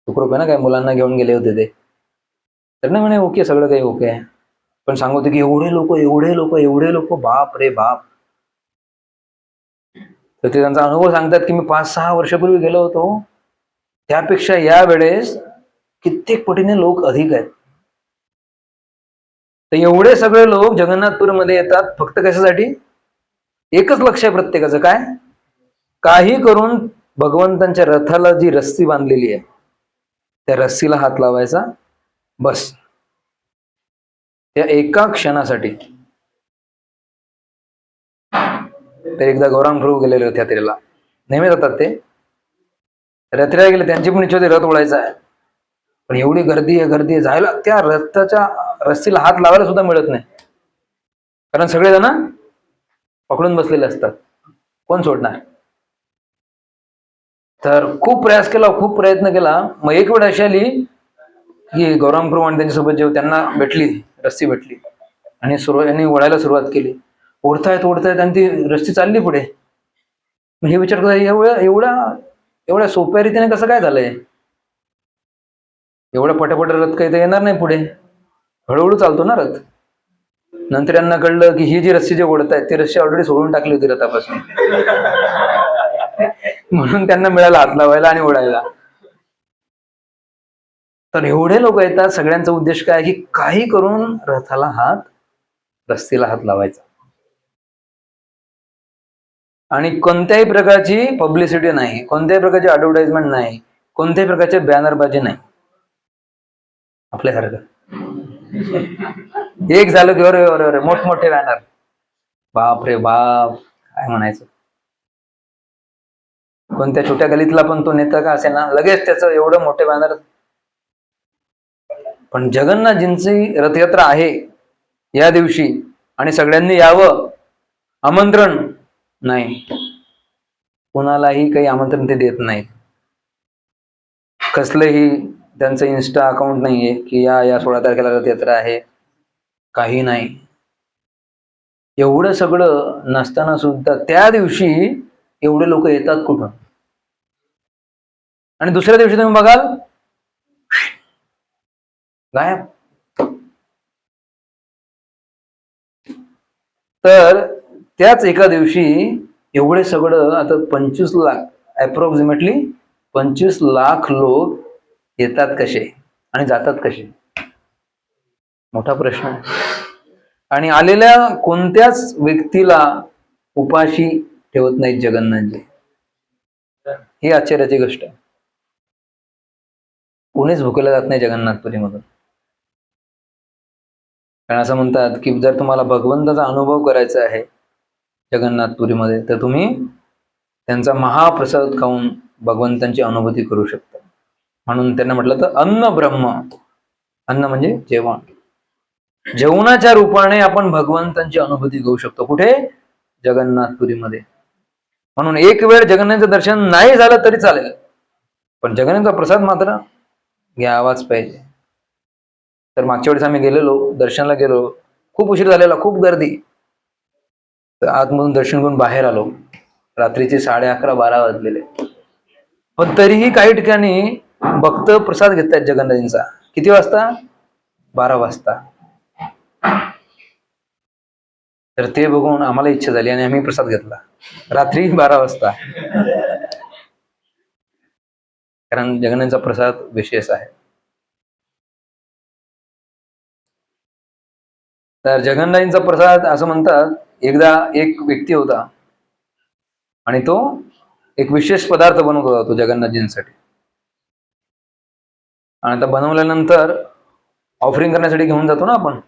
सुखरूप आहे ना, काय मुलांना घेऊन गेले होते ते. तर नाही म्हणे ओके, सगळं काही ओके आहे. पण सांगतो की एवढे लोक, बाप रे बाप. तर ते त्यांचा अनुभव सांगतात की मी 5-6 वर्षापूर्वी गेलो होतो, त्यापेक्षा या वेळेस कित्येक पटीने लोक अधिक आहेत. तर एवढे सगळे लोक जगन्नाथपूरमध्ये येतात फक्त कशासाठी? एकच लक्ष आहे प्रत्येकाचं, काय? काही करून भगवंतांच्या रथाला जी रस्सी बांधलेली आहे त्या रस्सीला हात लावायचा, बस. त्या एका क्षणासाठी. तर एकदा गौरांग प्रभू गेलेले रथयात्रेला, नेहमी जातात ते रथयात्रेला गेले, त्यांची पण इच्छा होती रथ ओढायचा आहे, पण एवढी गर्दी आहे जायला त्या रथाच्या रस्सीला हात लावायला सुद्धा मिळत नाही, कारण सगळेजण पकडून बसलेले असतात, कोण सोडणार. तर खूप प्रयास केला, खूप प्रयत्न केला. मग एक वेळ अशी आली की गौरांग प्रभू आणि त्यांच्यासोबत जेव्हा त्यांना भेटली, रस्सी भेटली आणि यांनी ओढायला सुरुवात केली. ओढतायत आणि ती रस्सी चालली पुढे. हे विचार करता एवढ्या सोप्या रीतीने कसं काय झालंय, एवढा पटापट रथ काही तर येणार नाही पुढे, हळूहळू चालतो ना रथ. नंतर यांना कळलं की ही जी रस्सी जे ओढत आहेत ती रस्सी ऑलरेडी सोडून टाकली होती रथापासून, म्हणून त्यांना मिळाला हात लावायला आणि ओढायला. तर एवढे लोक येतात, सगळ्यांचा उद्देश काय की काही करून रथाला रस्सीला हात लावायचा, आणि कोणत्याही प्रकारची पब्लिसिटी नाही, कोणत्याही प्रकारची ऍडव्हर्टाइजमेंट नाही, कोणत्याही प्रकारचे बॅनरबाजी नाही. आपल्यासारखं एक झालं की अरे अरे अरे मोठमोठे बॅनर, बाप रे बाप, काय म्हणायचं. कोणत्या छोट्या गलीतला पण तो नेता का असे ना, लगेच त्याचं एवढं मोठे बॅनर. पण जगन्नाथजींची रथयात्रा आहे या दिवशी आणि सगळ्यांनी यावं, आमंत्रण नाही, कुणालाही काही आमंत्रण ते देत नाही. कसलंही त्यांचं इन्स्टा अकाउंट नाहीये की या 16 तारखेला रथयात्रा आहे, काही नाही. एवढं सगळं नसताना सुद्धा त्या दिवशी एवढे लोक येतात कुठून. आणि दुसऱ्या दिवशी तुम्ही बघाल गायब. तर त्याच एका दिवशी एवढे सगळं, आता 25 लाख, अप्रॉक्सिमेटली 25 लाख लोक येतात कसे आणि जातात कसे, मोठा प्रश्न आहे. आणि आलेल्या कोणत्याच व्यक्तीला उपाशी ठेवत नाहीत जगन्नाथजी, ही आश्चर्याची गोष्ट आहे. कोणीच भुकेला जात नाही जगन्नाथपुरीमधून. कारण असं म्हणतात की जर तुम्हाला भगवंताचा अनुभव करायचा आहे जगन्नाथपुरीमध्ये, तर तुम्ही त्यांचा महाप्रसाद खाऊन भगवंतांची अनुभूती करू शकता. म्हणून त्यांना म्हटलं तर अन्न ब्रह्म, अन्न म्हणजे जेवण, जेवणाच्या रूपाने आपण भगवंतांची अनुभूती घेऊ शकतो. कुठे? जगन्नाथपुरीमध्ये. म्हणून एक वेळ जगन्नाथचं दर्शन नाही झालं तरी चालेल, पण जगन्नाथचा प्रसाद मात्र घ्यावाच पाहिजे. तर मागच्या वेळेस आम्ही गेलेलो, दर्शनाला गेलो, खूप उशीर झालेला, खूप गर्दी. तर आतमधून दर्शन करून बाहेर आलो, रात्रीचे 11:30-12 वाजलेले. पण तरीही काही ठिकाणी भक्त प्रसाद घेत आहेत जगन्नाथजींचा. किती वाजता? 12 वाजता. तर ते बघून आम्हाला इच्छा झाली आणि आम्ही प्रसाद घेतला रात्री 12 वाजता, कारण जगन्नाथचा प्रसाद विशेष आहे. तर जगन्नाथजींचा प्रसाद असं म्हणतात, एकदा एक व्यक्ती होता आणि तो एक विशेष पदार्थ बनवत होता तो जगन्नाथजींसाठी. आणि आता बनवल्यानंतर ऑफरिंग करण्यासाठी घेऊन जातो ना आपण,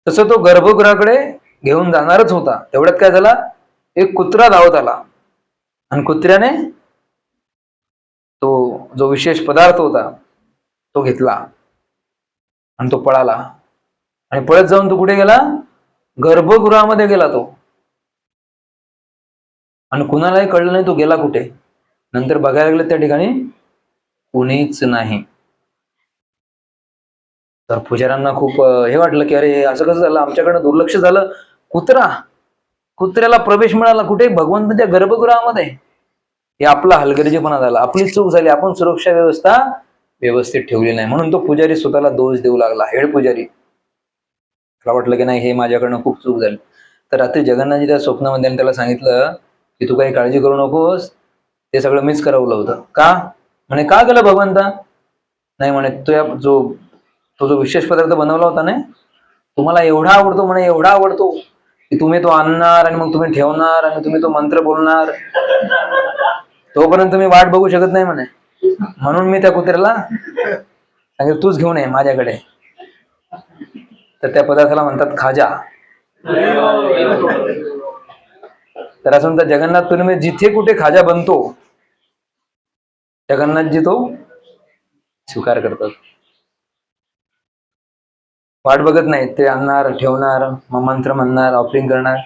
तसं तो गर्भगृहाकडे घेऊन जाणारच होता. तेवढ्यात काय झाला, एक कुत्रा धावत आला आणि कुत्र्याने तो जो विशेष पदार्थ होता तो घेतला आणि तो पळाला. आणि पळत जाऊन तो कुठे गेला? गर्भगृहामध्ये गेला तो. आणि कुणालाही कळलं नाही तो गेला कुठे. नंतर बघायला गेलं त्या ठिकाणी कुणीच नाही. तर पुजाऱ्यांना खूप हे वाटलं की अरे असं कसं झालं, आमच्याकडे दुर्लक्ष झालं. कुत्र्याला प्रवेश मिळाला कुठे? भगवंताच्या गर्भगृहामध्ये. हे आपला हलगर्जीपणा झाला, आपली चूक झाली, आपण सुरक्षा व्यवस्था व्यवस्थित ठेवली नाही, म्हणून तो पुजारी स्वतःला दोष देऊ लागला. हेड पुजारी त्याला वाटलं की नाही हे माझ्याकडनं खूप चूक झाली. तर रात्री जगन्नाथजी त्या स्वप्नामध्ये त्याला सांगितलं की तू काही काळजी करू नकोस, ते सगळं मीच करवलं होतं. का? म्हणे का केलं भगवंता? नाही म्हणे तो जो विशेष पदार्थ बनवला होता ना, तुम्हाला एवढा आवडतो म्हणे, एवढा आवडतो की तुम्ही तो आणणार आणि मग तुम्ही ठेवणार आणि तुम्ही तो मंत्र बोलणार, तोपर्यंत तुम्ही वाट बघू शकत नाही म्हणे. म्हणून मी त्या कुत्र्याला सांगितलं तूच घेऊन ये माझ्याकडे. तर त्या पदार्थाला म्हणतात खाजा. तर असं म्हणतात जगन्नाथपुरीमध्ये जिथे कुठे खाजा बनतो जगन्नाथजी तो स्वीकार करतात. वाट बघत नाही, ते आणणार, ठेवणार, मग मंत्र म्हणणार, ऑफरिंग करणार.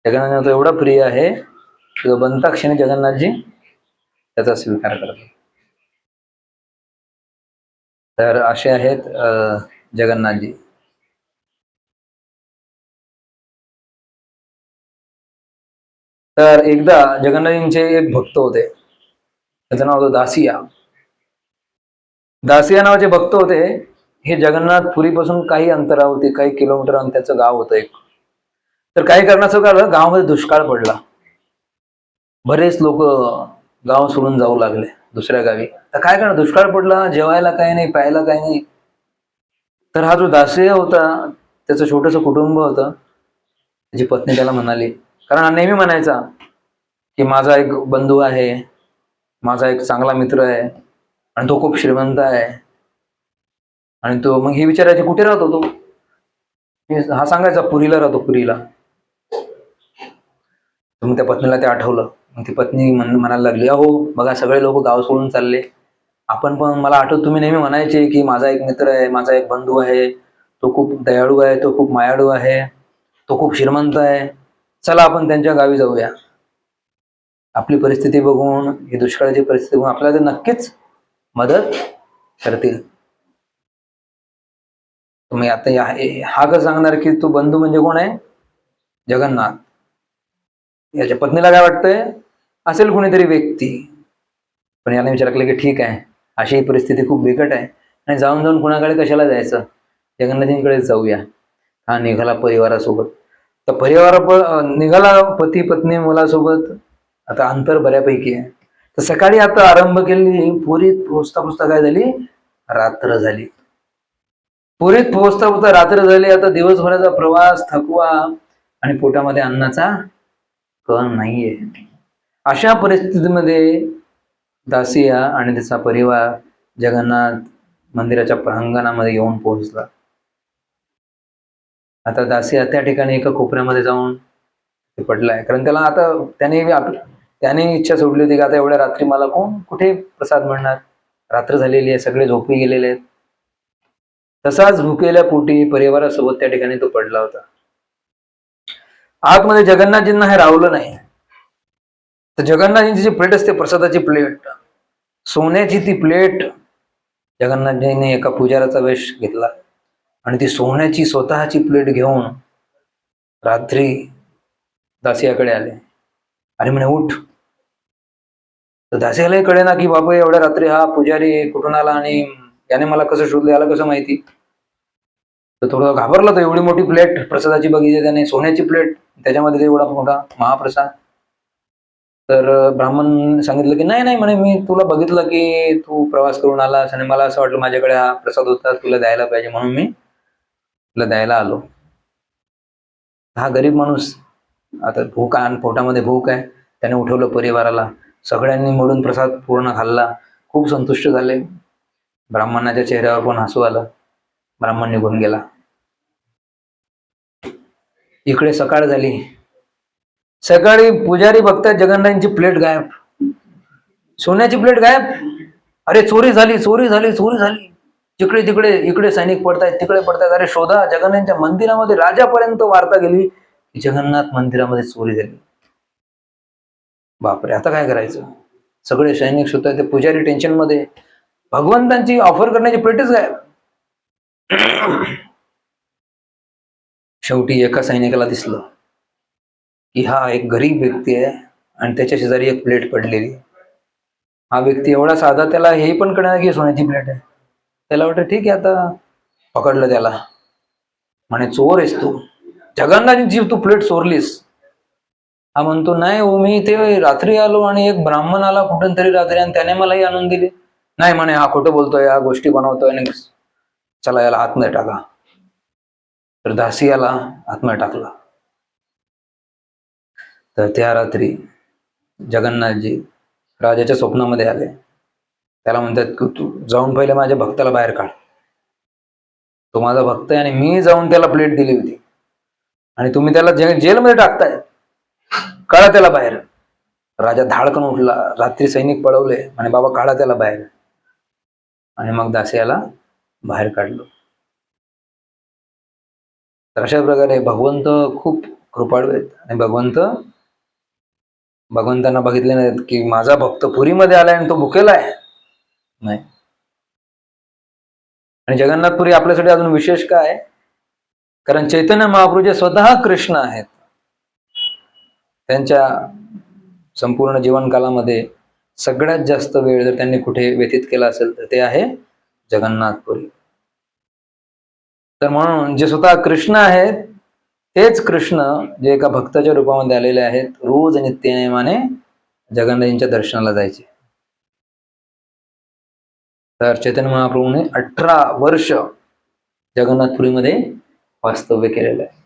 जगन्नाथ तो एवढा प्रिय आहे की तो बनता क्षणी जगन्नाथजी त्याचा स्वीकार करतात. तर असे आहेत जगन्नाथजी. तर एकदा जगन्नाथजींचे एक भक्त होते, त्याचं नाव होतं दासिया. दासिया नावाचे भक्त होते. हे जगन्नाथपुरीपासून काही अंतरावरती, काही किलोमीटर अंतराचं गाव होतं एक. तर काही कारणाचं कारण गावामध्ये दुष्काळ पडला. बरेच लोक गाव सोडून जाऊ लागले दुसऱ्या गावी. तर काय करणार, दुष्काळ पडला, जेवायला काही नाही, प्यायला काही नाही. तर हा जो दासिया होता त्याचं छोटस कुटुंब होतं. त्याची पत्नी त्याला म्हणाली, कारण हा नेहमी म्हणायचा की माझा एक बंधू आहे, माझा एक चांगला मित्र आहे आणि तो खूप श्रीमंत आहे. आणि तो मग हे विचारायचे कुठे राहतो तो. हा सांगायचा पुरीला राहतो, पुरीला. मग त्या पत्नीला ते आठवलं. मग ती पत्नी म्हणायला लागली, अहो बघा सगळे लोक गाव सोडून चालले, आपण पण, मला आठवत तुम्ही नेहमी म्हणायचे की माझा एक मित्र आहे, माझा एक बंधू आहे, तो खूप दयाळू आहे, तो खूप मायाळू आहे, तो खूप श्रीमंत आहे, चला आपण त्यांच्या गावी जाऊया. आपली परिस्थिती बघून, ही दुष्काळाची परिस्थिती बघून आपल्याला ते नक्कीच मदत करतील. तुम्ही आता हा कसं सांगणार की तू बंधू म्हणजे कोण आहे, जगन्नाथ. याच्या पत्नीला काय वाटतंय, असेल कोणीतरी व्यक्ती. पण याने विचार केला की ठीक आहे, अशी परिस्थिती खूप बिकट आहे आणि जाऊन जाऊन कुणाकडे कशाला जायचं, जगन्नाथजींकडेच जाऊया. हा निघाला परिवारासोबत. तर परिवार निघाला, पती पत्नी मुलासोबत. आता अंतर बऱ्यापैकी आहे. तर सकाळी आता आरंभ केली, पुरीत पोहोचता पोहोचता काय झाली, रात्र झाली. पुरीत पोहोचता पोहोचता रात्र झाली. आता दिवसभराचा प्रवास, थकवा आणि पोटामध्ये अन्नाचा कण नाहीये. अशा परिस्थितीमध्ये दासिया आणि त्याचा परिवार जगन्नाथ मंदिराच्या प्रांगणामध्ये येऊन पोहोचला. आता दासिया त्या ठिकाणी एका कोपऱ्यामध्ये जाऊन पडलाय, कारण त्याला आता त्याने इच्छा सोडली होती की आता एवढ्या रात्री मला कुठे प्रसाद मिळणार, रात्र झालेली आहे, सगळे झोपी गेलेले आहेत. तसाच भुकेल्या पोटी परिवारासोबत त्या ठिकाणी तो पडला होता. आतमध्ये जगन्नाथजींना हे रावलं नाही. तर जगन्नाथजींची जी प्लेट असते, प्रसादाची प्लेट, सोन्याची ती प्लेट, जगन्नाथजींनी एका पुजाराचा वेश घेतला आणि ती सोन्याची स्वतःची प्लेट घेऊन रात्री दासियाकडे आले आणि म्हणे उठ. तर दासियालाही कळेना की बाबा एवढ्या रात्री हा पुजारी कुठून आला आणि याने मला कसं शोधलं, याला कसं माहिती. तर थोडं घाबरला तो. एवढी मोठी प्लेट प्रसादाची बघितली त्याने, सोन्याची प्लेट, त्याच्यामध्ये एवढा मोठा महाप्रसाद. तर ब्राह्मण सांगितलं की नाही नाही म्हणे, मी तुला बघितलं की तू प्रवास करून आलास आणि मला असं वाटलं माझ्याकडे हा प्रसाद होता, तुला द्यायला पाहिजे, म्हणून मी तुला द्यायला आलो. हा गरीब माणूस, आता भूक आहे, पोटामध्ये भूक आहे, त्याने उठवलं परिवाराला. सगळ्यांनी मिळून प्रसाद पूर्ण खाल्ला, खूप संतुष्ट झाले. ब्राह्मणाच्या चेहऱ्यावर पण हसू आलं. ब्राह्मण निघून गेला. इकडे सकाळ झाली. सकाळी पुजारी बघतात जगन्नाथांची प्लेट गायब, सोन्याची प्लेट गायब. अरे चोरी झाली, चोरी झाली, चोरी झाली. जिकडे तिकडे, इकडे सैनिक पडतायत, तिकडे पडतायत. अरे शोधा. जगन्नाथांच्या मंदिरामध्ये राजापर्यंत वार्ता गेली की जगन्नाथ मंदिरामध्ये चोरी झाली. बापरे, आता काय करायचं. सगळे सैनिक शोधतात, ते पुजारी टेन्शन मध्ये. भगवंतांची ऑफर करण्याची प्लेटच गायब. शेवटी एका सैनिकाला दिसलं की हा एक गरीब व्यक्ती आहे आणि त्याच्या शेजारी एक प्लेट पडलेली. हा व्यक्ती एवढा साधा, त्याला हे पण कळणार की सोन्याची प्लेट आहे. त्याला वाटतं ठीक आहे, आता पकडलं त्याला. म्हणे चोर आहेस तू, जगन्नाथची तू प्लेट चोरलीस. हा म्हणतो नाही हो, मी ते रात्री आलो आणि एक ब्राह्मण आला कुठून तरी रात्री आणि त्याने मला ही आणून दिली. नाही म्हणे, हा खोटं बोलतोय, हा गोष्टी बनवतोय आणि चला याला आतमध्ये टाका. तर दासियाला आतमध्ये टाकला. तर त्या रात्री जगन्नाथजी राजाच्या स्वप्नामध्ये आले. त्याला म्हणतात की तू जाऊन पहिले माझ्या भक्ताला बाहेर काढ. तो माझा भक्त आहे आणि मी जाऊन त्याला प्लेट दिली होती आणि तुम्ही त्याला जेलमध्ये टाकताय, काढा त्याला बाहेर. राजा धाडकन उठला, रात्री सैनिक पळवले आणि बाबा काढा त्याला बाहेर. आणि मग दासियाला बाहेर काढलं. तर अशा प्रकारे भगवंत खूप कृपाळू आहेत आणि भगवंतांना बघितले नाहीत की माझा भक्त पुरीमध्ये आलाय आणि तो भुकेला आहे, नाही. आणि जगन्नाथपुरी आपल्यासाठी अजून विशेष काय, कारण चैतन्य महाप्रभू जे स्वतः कृष्ण आहेत, त्यांच्या संपूर्ण जीवनकालामध्ये सगळ्यात जास्त वेळ जर त्यांनी कुठे व्यतीत केला असेल तर ते आहे जगन्नाथपुरी. तर म्हणून जे स्वतः कृष्ण आहेत तेच कृष्ण जे एका भक्ताच्या रूपामध्ये आलेले आहेत, रोज नित्यनेमाने जगन्नाथजींच्या दर्शनाला जायचे. तर चैतन्य महाप्रभूने 18 वर्ष जगन्नाथपुरीमध्ये वास्तव्य केलेलं आहे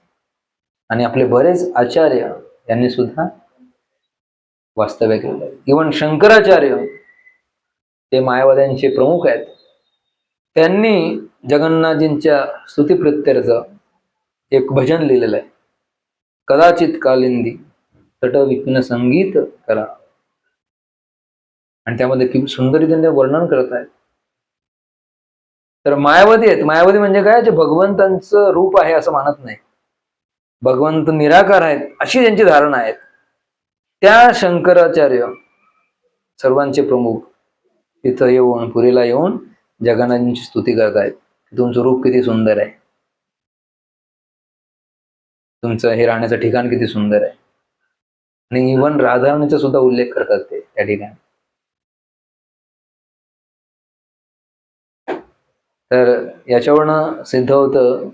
आणि आपले बरेच आचार्य यांनी सुद्धा वास्तव्य केलेलं आहे. इव्हन शंकराचार्य जे मायावाद्यांचे प्रमुख आहेत, त्यांनी जगन्नाथजींच्या स्तुतीप्रित्यर्थ एक भजन लिहिलेलं आहे, कदाचित कालिंदी तट विपिन संगीत करा. आणि त्यामध्ये किती सुंदर त्यांनी वर्णन करत आहेत. तर मायावादी आहेत. मायावादी म्हणजे काय, जे भगवंतांचं रूप आहे असं मानत नाही, भगवंत निराकार आहेत अशी त्यांची धारणा आहे. त्या शंकराचार्य सर्वांचे प्रमुख तिथं येऊन, पुरीला येऊन जगन्नाथांची स्तुती करतायत. तुमचं रूप किती सुंदर आहे, तुमचं हे राहण्याचं ठिकाण किती सुंदर आहे. आणि इव्हन राधाराणीचा सुद्धा उल्लेख करतात ते त्या ठिकाणी. तर याच्यावरनं सिद्ध होतं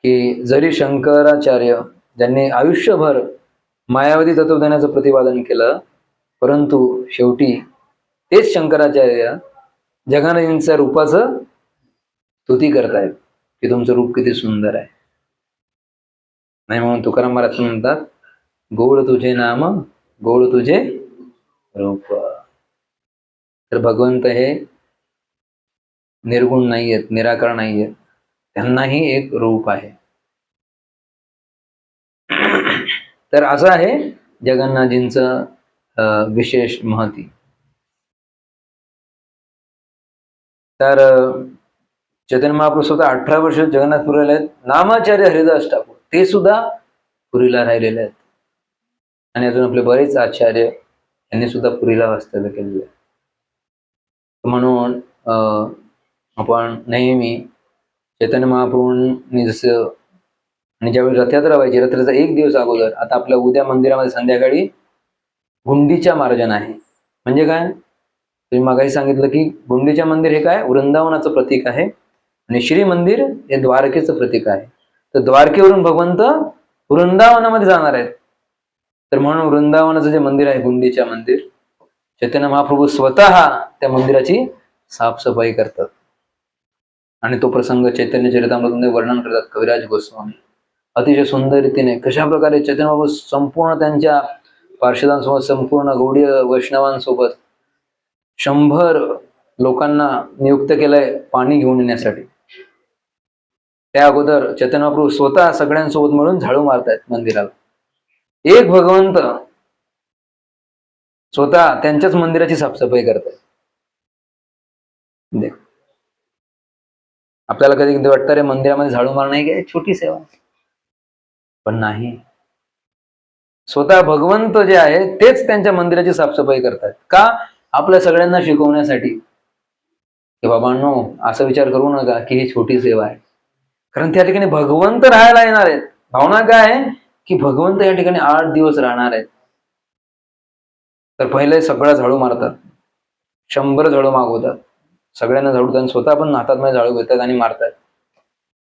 की जरी शंकराचार्य ज्यांनी आयुष्यभर मायावादी तत्वज्ञानाचं प्रतिपादन केलं, परंतु शेवटी तेच शंकराचार्य जगन्नाथांच्या रूपाचं स्तुती करतायत की तुमचं रूप किती सुंदर आहे. नाही म्हणून तुकाराम महाराज म्हणतात, गोड तुझे नाम गोड तुझे रूप. तर भगवंत हे निर्गुण नाही आहेत, निराकार नाही आहेत, त्यांनाही एक रूप आहे. तर असं आहे जगन्नाथजींचं विशेष महती. तर चैतन्य महाप्रभू स्वतः 18 वर्ष जगन्नाथपुरीला आहेत. नामाचार्य हरिदास ठाकूर ते सुद्धा पुरीला राहिलेले आहेत आणि अजून आपले बरेच आचार्य यांनी सुद्धा पुरीला वास्तव्य केलेले आहे. म्हणून आपण नेहमी चैतन्य महाप्रभूंनी जसं, आणि ज्यावेळी रथयात्रा व्हायची, रथयात्रेचा एक दिवस अगोदर, आता आपल्या उद्या मंदिरामध्ये संध्याकाळी गुंडीच्या मार्जन आहे. म्हणजे काय, तुम्ही मागाशी सांगितलं की गुंडीच्या मंदिर हे काय, वृंदावनाचं प्रतीक आहे आणि श्री मंदिर हे द्वारकेचं प्रतीक आहे. तर द्वारकेवरून भगवंत वृंदावनामध्ये जाणार आहेत. तर म्हणून वृंदावनाचं जे मंदिर आहे गुंडीच्या मंदिर, चैतन्य महाप्रभू स्वतः त्या मंदिराची साफसफाई करतात आणि तो प्रसंग चैतन्य चरितामृतमध्ये वर्णन करतात कविराज गोस्वामी अतिशय सुंदर रीतीने. कशा प्रकारे चैतन्य महाप्रभू संपूर्ण त्यांच्या पार्षदांसोबत, संपूर्ण गौडीय वैष्णवांसोबत 100 लोकांना नियुक्त केलंय पाणी घेऊन येण्यासाठी. त्या अगोदर चैतन्य महाप्रभू स्वतः सगळ्यांसोबत मिळून झाडू मारतायत मंदिराला. एक भगवंत स्वतः त्यांच्याच मंदिराची साफसफाई करतात. आपल्याला कधी कधी वाटतं रे मंदिरामध्ये झाडू मारणं ही काय छोटी सेवा, पण नाही. स्वतः भगवंत जे आहे तेच त्यांच्या मंदिराची साफसफाई करतात. का? आपल्या सगळ्यांना शिकवण्यासाठी की बाबांनो असं विचार करू नका की ही छोटी सेवा आहे, कारण त्या ठिकाणी भगवंत राहायला येणार आहेत. भावना काय आहे की भगवंत या ठिकाणी 8 दिवस राहणार आहेत. तर पहिले सगळं झाडू मारतात, 100 झाडू मागवतात, सगळ्यांना झाडू देतात, स्वतः पण हातात मध्ये झाडू घेतात आणि मारतात.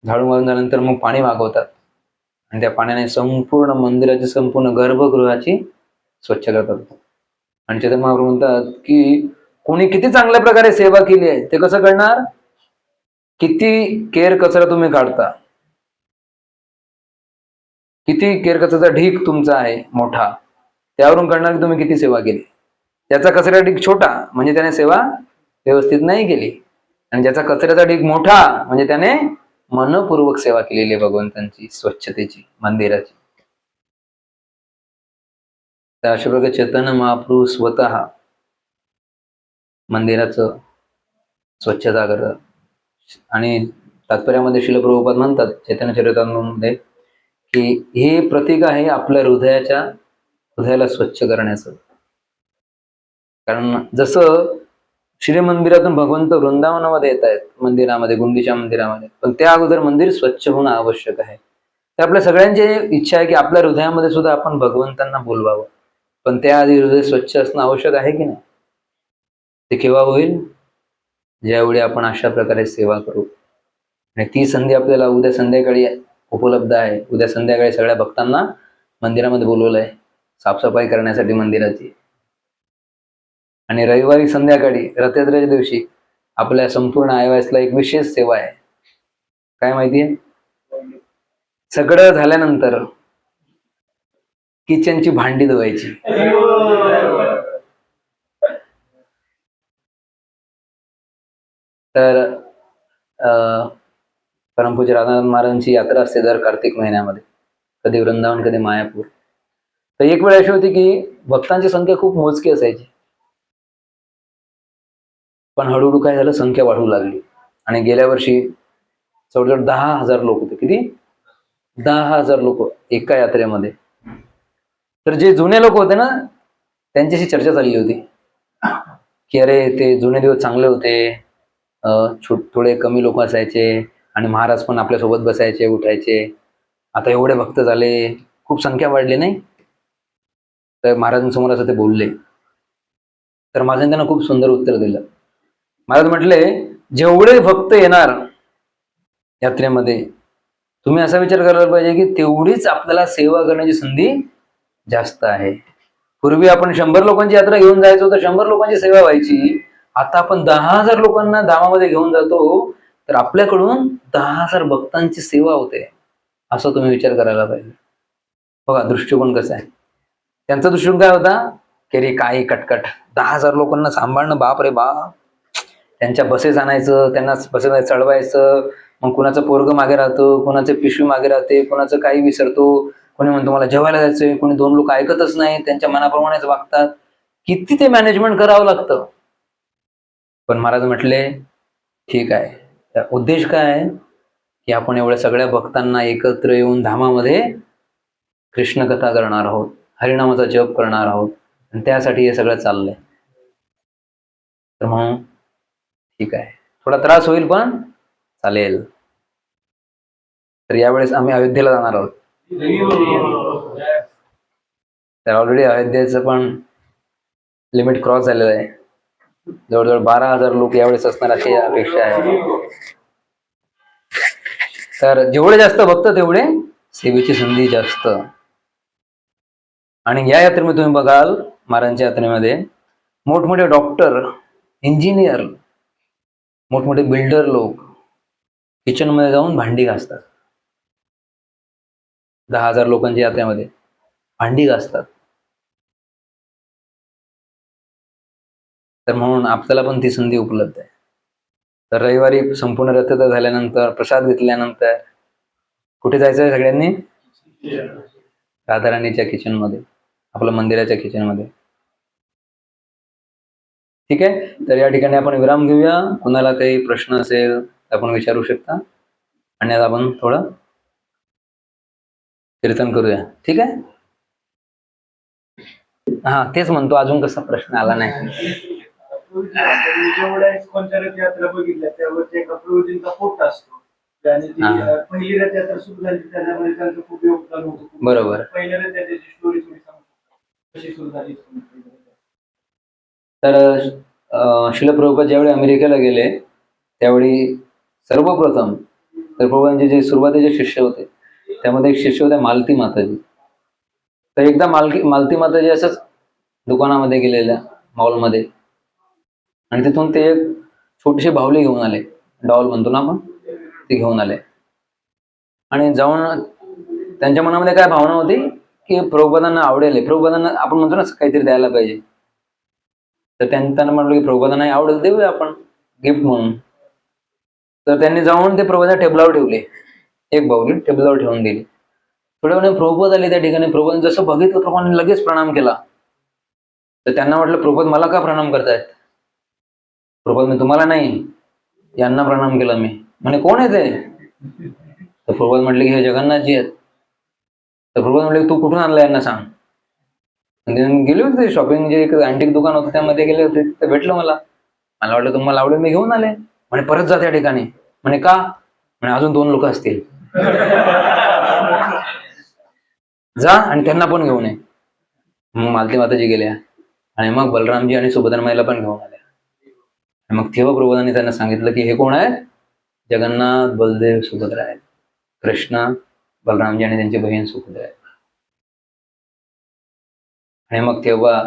झाडू मारून झाल्यानंतर मग पाणी मागवतात आणि त्या पाण्याने संपूर्ण मंदिराची, संपूर्ण गर्भगृहाची स्वच्छ करतात. आणि चैतन्य महाप्रभू म्हणतात की कोणी किती चांगल्या प्रकारे सेवा केली आहे ते कसं कळणार, किती केर कचरा तुम्ही काढता, किती केर कचऱ्याचा ढीग तुमचा आहे मोठा, त्यावरून कळणार की तुम्ही किती सेवा केली. त्याचा कचऱ्याचा ढीग छोटा म्हणजे त्याने सेवा व्यवस्थित नाही केली, आणि ज्याचा कचऱ्याचा ढीग मोठा म्हणजे त्याने मनपूर्वक सेवा केलेली आहे भगवंतांची, स्वच्छतेची, मंदिराची. तर अशा प्रकारे चैतन्य महाप्रभू स्वतः मंदिराचं स्वच्छता करतात. आणि तात्पर्यामध्ये श्रील प्रभुपाद म्हणतात चैतन्य चरितामृतमध्ये की हे प्रतीक आहे आपल्या हृदयाला स्वच्छ करण्याचं. कारण जसं श्री मंदिरातून भगवंत वृंदावनामध्ये येत आहेत, मंदिरामध्ये, गुंडीच्या मंदिरामध्ये, पण त्या अगोदर मंदिर स्वच्छ होणं आवश्यक आहे. तर आपल्या सगळ्यांची इच्छा आहे की आपल्या हृदयामध्ये सुद्धा आपण भगवंतांना बोलवावं, पण त्याआधी हृदय स्वच्छ असणं आवश्यक आहे की नाही? ते केव्हा होईल? ज्यावेळी आपण अशा प्रकारे सेवा करू. आणि ती संधी आपल्याला उद्या संध्याकाळी उपलब्ध आहे. उद्या संध्याकाळी सगळ्या भक्तांना मंदिरामध्ये बोलवलं आहे साफसफाई करण्यासाठी मंदिराची. आणि रविवारी संध्याकाळी रथयात्रेच्या दिवशी आपल्या संपूर्ण आयवायसला एक विशेष सेवा आहे. काय माहितीये? सगळं झाल्यानंतर किचनची भांडी धुवायची. तर परमपूज्य राधानाथ महाराजांची यात्रा असते दर कार्तिक महिन्यामध्ये, कधी वृंदावन कधी मायापूर. तर एक वेळ अशी होती की भक्तांची संख्या खूप मोजकी असायची, पण हळूहळू काय झालं, संख्या वाढू लागली. आणि गेल्या वर्षी जवळजवळ 10,000 लोक होते. किती? 10,000 लोक एका यात्रेमध्ये. तर जे जुने लोक होते ना, त्यांच्याशी चर्चा चालली होती की अरे ते जुने दिवस चांगले होते, थोडे कमी लोक असायचे आणि महाराज पण आपल्यासोबत बसायचे, उठायचे. आता एवढे भक्त झाले, खूप संख्या वाढली नाही. तर महाराजांसमोर असं ते बोलले. तर महाराजांनी त्यांना खूप सुंदर उत्तर दिलं. महाराज म्हटले, जेवढे भक्त येणार यात्रेमध्ये, तुम्ही असा विचार करायला पाहिजे की तेवढीच आपल्याला सेवा करण्याची संधी जास्त आहे. पूर्वी आपण 100 लोकांची यात्रा घेऊन जायचो तर 100 लोकांची सेवा व्हायची. आता आपण 10,000 लोकांना धामामध्ये घेऊन जातो, तर आपल्याकडून 10,000 भक्तांची सेवा होते. असा तुम्ही विचार करायला पाहिजे. बघा दृष्टिकोन कसा आहे. त्यांचा दृष्टिकोन काय होता की रे काही कटकट, 10,000 लोकांना सांभाळणं, बाप रे बाप. त्यांच्या बसेस आणायचं, त्यांना बसेस चढवायचं, मग कुणाचं पोरग मागे राहतं, कुणाचं पिशवी मागे राहते, कुणाचं काही विसरतो, कोणी म्हणतो मला जेवायला जायचंय, कोणी 2 लोक ऐकतच नाही, त्यांच्या मनाप्रमाणेच वागतात. किती ते मॅनेजमेंट करावं लागतं. पण महाराज म्हटले ठीक आहे, उद्देश काय आहे की आपण एवढ्या सगळ्या भक्तांना एकत्र येऊन धामामध्ये कृष्ण कथा करणार आहोत, हरिनामाचा जप करणार आहोत, आणि त्यासाठी हे सगळं चाललंय. तर म्हणून ठीक आहे, थोडा त्रास होईल पण चालेल. तर यावेळेस आम्ही अयोध्येला जाणार आहोत. तर ऑलरेडी अयोध्येचं पण लिमिट क्रॉस झालेलं आहे. जवळजवळ 12,000 लोक यावेळेस असणार अशी अपेक्षा आहे. तर जेवढे जास्त भक्त तेवढे सेवेची संधी जास्त. आणि या यात्रेमध्ये तुम्ही बघाल, महाराजांच्या यात्रेमध्ये मोठमोठे डॉक्टर, इंजिनियर, मोठमोठे बिल्डर लोक किचन मध्ये जाऊन भांडी घासतात. 10,000 लोकांच्या यात्रेमध्ये भांडी घासतात. तर म्हणून आपल्याला पण ती संधी उपलब्ध आहे. तर रविवारी संपूर्ण रथयात्रा झाल्यानंतर, प्रसाद घेतल्यानंतर कुठे जायचं आहे सगळ्यांनी? राधाराणीच्या किचन मध्ये, आपल्या मंदिराच्या किचन मध्ये. ठीक आहे. तर या ठिकाणी आपण विराम घेऊया. कुणाला काही प्रश्न असेल तर आपण विचारू शकता, आणि आता आपण थोडं कीर्तन करूया. ठीक आहे. हा तेच म्हणतो, अजून कसा प्रश्न आला नाही. जेवढ्या कोणत्या रथयात्रा बघितल्या त्यावर एका प्रभूजींचा फोटो असतो, आणि पहिली रथयात्रा सुरू झाली त्याच्यामध्ये त्यांचं खूप योगदान होतं. बरोबर. पहिल्या रथयात्रेची स्टोरी तुम्ही सांगू कशी सुरू झाली? तर श्रील प्रभुपाद ज्यावेळी अमेरिकेला गेले त्यावेळी सर्वप्रथम तर प्रभूंचे जे सुरुवातीचे शिष्य होते त्यामध्ये एक शिष्य होत्या मालती माताजी. तर एकदा मालती माताजी असंच दुकानामध्ये गेलेल्या, मॉलमध्ये, आणि तिथून ते एक छोटीशी बाहुली घेऊन आले, डॉल म्हणतो ना आपण, ती घेऊन आले. आणि जाऊन त्यांच्या मनामध्ये काय भावना होती की प्रभुपादांना आवडेल, प्रभुपादांना आपण म्हणतो ना काहीतरी द्यायला पाहिजे. तर त्यांना म्हटलं की प्रभुपादांना आवडेल, देऊया आपण गिफ्ट म्हणून. तर त्यांनी जाऊन ते प्रभूच्या टेबलावर ठेवले, एक बाहुली टेबलावर ठेवून दिली. थोड्या वेळाने प्रभुपाद आले त्या ठिकाणी. प्रभूने जसं बघितलं प्रभूने लगेच प्रणाम केला. तर त्यांना म्हटलं, प्रभुपाद मला का प्रणाम करतायत? प्रभुपाद मी तुम्हाला नाही, यांना प्रणाम केला मी. म्हणे कोण आहे ते? तर प्रभुपाद म्हटले की हे जगन्नाथजी आहेत. तर प्रभुपाद म्हटले तू कुठून आणला यांना सांग. गेले होते शॉपिंग, जे एक अँटिक दुकान होतं त्यामध्ये गेले होते, ते भेटलं मला. मला वाटलं तुम्हाला आवडेल, मी घेऊन आले. म्हणे परत जा त्या ठिकाणी. म्हणे का? म्हणे अजून 2 लोक असतील. जा आणि त्यांना पण घेऊन ये. मग मालती माताजी गेल्या आणि मग बलरामजी आणि सुभद्रामाईला पण घेऊन आल्या. मग तेव्हा प्रभुपादांनी त्यांना सांगितलं की हे कोण आहेत? जगन्नाथ, बलदेव, सुभद्रा आहेत. कृष्ण, बलरामजी आणि त्यांची बहीण सुभद्रा आहेत. आणि मग तेव्हा